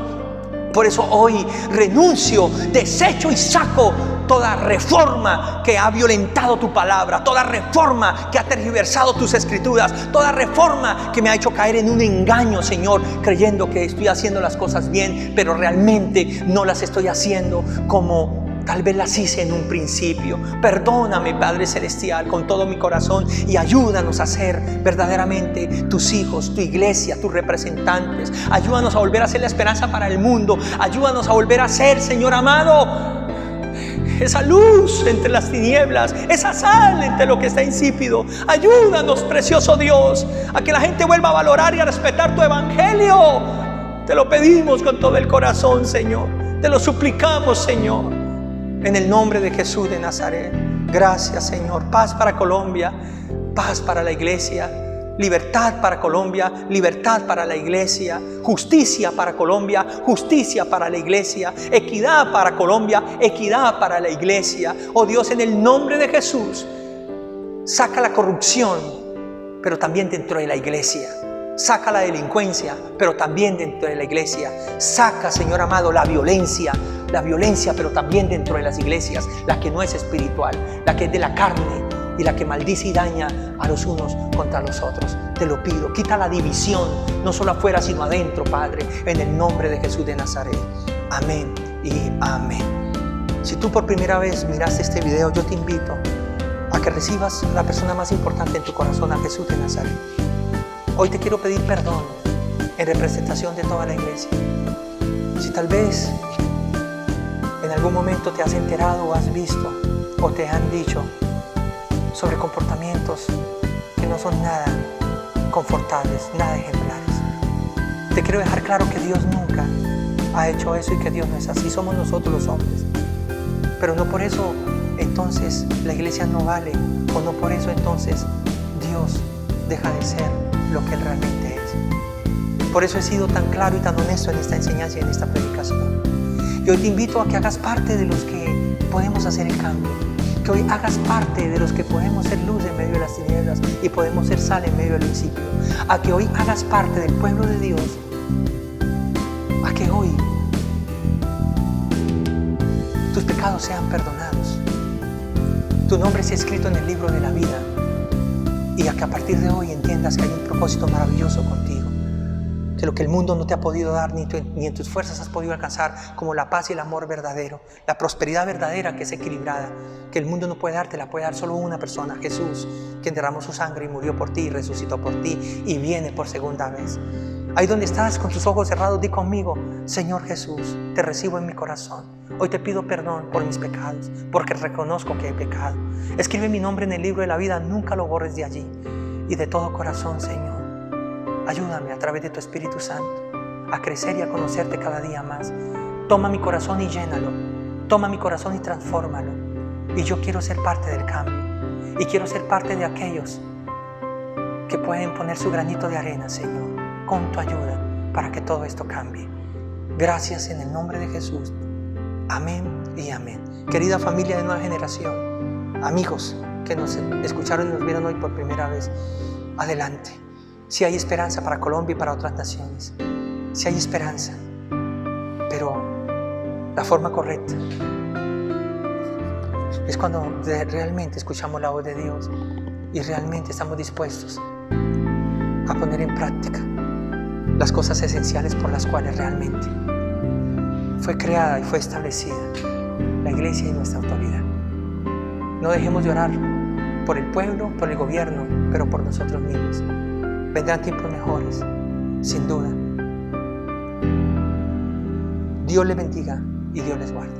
Por eso hoy renuncio, desecho y saco toda reforma que ha violentado tu palabra, toda reforma que ha tergiversado tus escrituras, toda reforma que me ha hecho caer en un engaño, Señor, creyendo que estoy haciendo las cosas bien, pero realmente no las estoy haciendo como tal vez las hice en un principio. Perdóname, Padre Celestial, con todo mi corazón, y ayúdanos a ser verdaderamente tus hijos, tu iglesia, tus representantes. Ayúdanos a volver a ser la esperanza para el mundo. Ayúdanos a volver a ser, Señor amado, esa luz entre las tinieblas, esa sal entre lo que está insípido. Ayúdanos, precioso Dios, a que la gente vuelva a valorar y a respetar tu evangelio. Te lo pedimos con todo el corazón, Señor. Te lo suplicamos, Señor. En el nombre de Jesús de Nazaret. Gracias, Señor. Paz para Colombia, paz para la iglesia, libertad para Colombia, libertad para la iglesia, justicia para Colombia, justicia para la iglesia, equidad para Colombia, equidad para la iglesia. Oh Dios, en el nombre de Jesús, saca la corrupción, pero también dentro de la iglesia. Saca la delincuencia, pero también dentro de la iglesia. Saca, Señor amado, la violencia, pero también dentro de las iglesias, la que no es espiritual, la que es de la carne y la que maldice y daña a los unos contra los otros. Te lo pido, quita la división, no solo afuera, sino adentro, Padre, en el nombre de Jesús de Nazaret. Amén y amén. Si tú por primera vez miraste este video, yo te invito a que recibas la persona más importante en tu corazón, a Jesús de Nazaret. Hoy te quiero pedir perdón en representación de toda la iglesia. Si tal vez en algún momento te has enterado o has visto o te han dicho sobre comportamientos que no son nada confortables, nada ejemplares, te quiero dejar claro que Dios nunca ha hecho eso y que Dios no es así. Somos nosotros los hombres, pero no por eso entonces la iglesia no vale, o no por eso entonces Dios deja de ser lo que Él realmente es. Por eso he sido tan claro y tan honesto en esta enseñanza y en esta predicación. Y hoy te invito a que hagas parte de los que podemos hacer el cambio, que hoy hagas parte de los que podemos ser luz en medio de las tinieblas y podemos ser sal en medio del insípido, a que hoy hagas parte del pueblo de Dios, a que hoy tus pecados sean perdonados, tu nombre sea escrito en el libro de la vida, y a que a partir de hoy entiendas que hay un propósito maravilloso contigo, que lo que el mundo no te ha podido dar ni en tus fuerzas has podido alcanzar, como la paz y el amor verdadero, la prosperidad verdadera que es equilibrada, que el mundo no puede dar, te la puede dar solo una persona, Jesús, quien derramó su sangre y murió por ti y resucitó por ti y viene por segunda vez. Ahí donde estás con tus ojos cerrados, di conmigo: Señor Jesús, te recibo en mi corazón. Hoy te pido perdón por mis pecados, porque reconozco que he pecado. Escribe mi nombre en el libro de la vida, nunca lo borres de allí. Y de todo corazón, Señor, ayúdame a través de tu Espíritu Santo a crecer y a conocerte cada día más. Toma mi corazón y llénalo. Toma mi corazón y transfórmalo. Y yo quiero ser parte del cambio. Y quiero ser parte de aquellos que pueden poner su granito de arena, Señor, con tu ayuda, para que todo esto cambie. Gracias en el nombre de Jesús. Amén y amén. Querida familia de Nueva Generación, amigos que nos escucharon y nos vieron hoy por primera vez, adelante. Si hay esperanza para Colombia y para otras naciones, si hay esperanza, pero la forma correcta es cuando realmente escuchamos la voz de Dios y realmente estamos dispuestos a poner en práctica las cosas esenciales por las cuales realmente fue creada y fue establecida la iglesia y nuestra autoridad. No dejemos de orar por el pueblo, por el gobierno, pero por nosotros mismos. Vendrán tiempos mejores, sin duda. Dios les bendiga y Dios les guarde.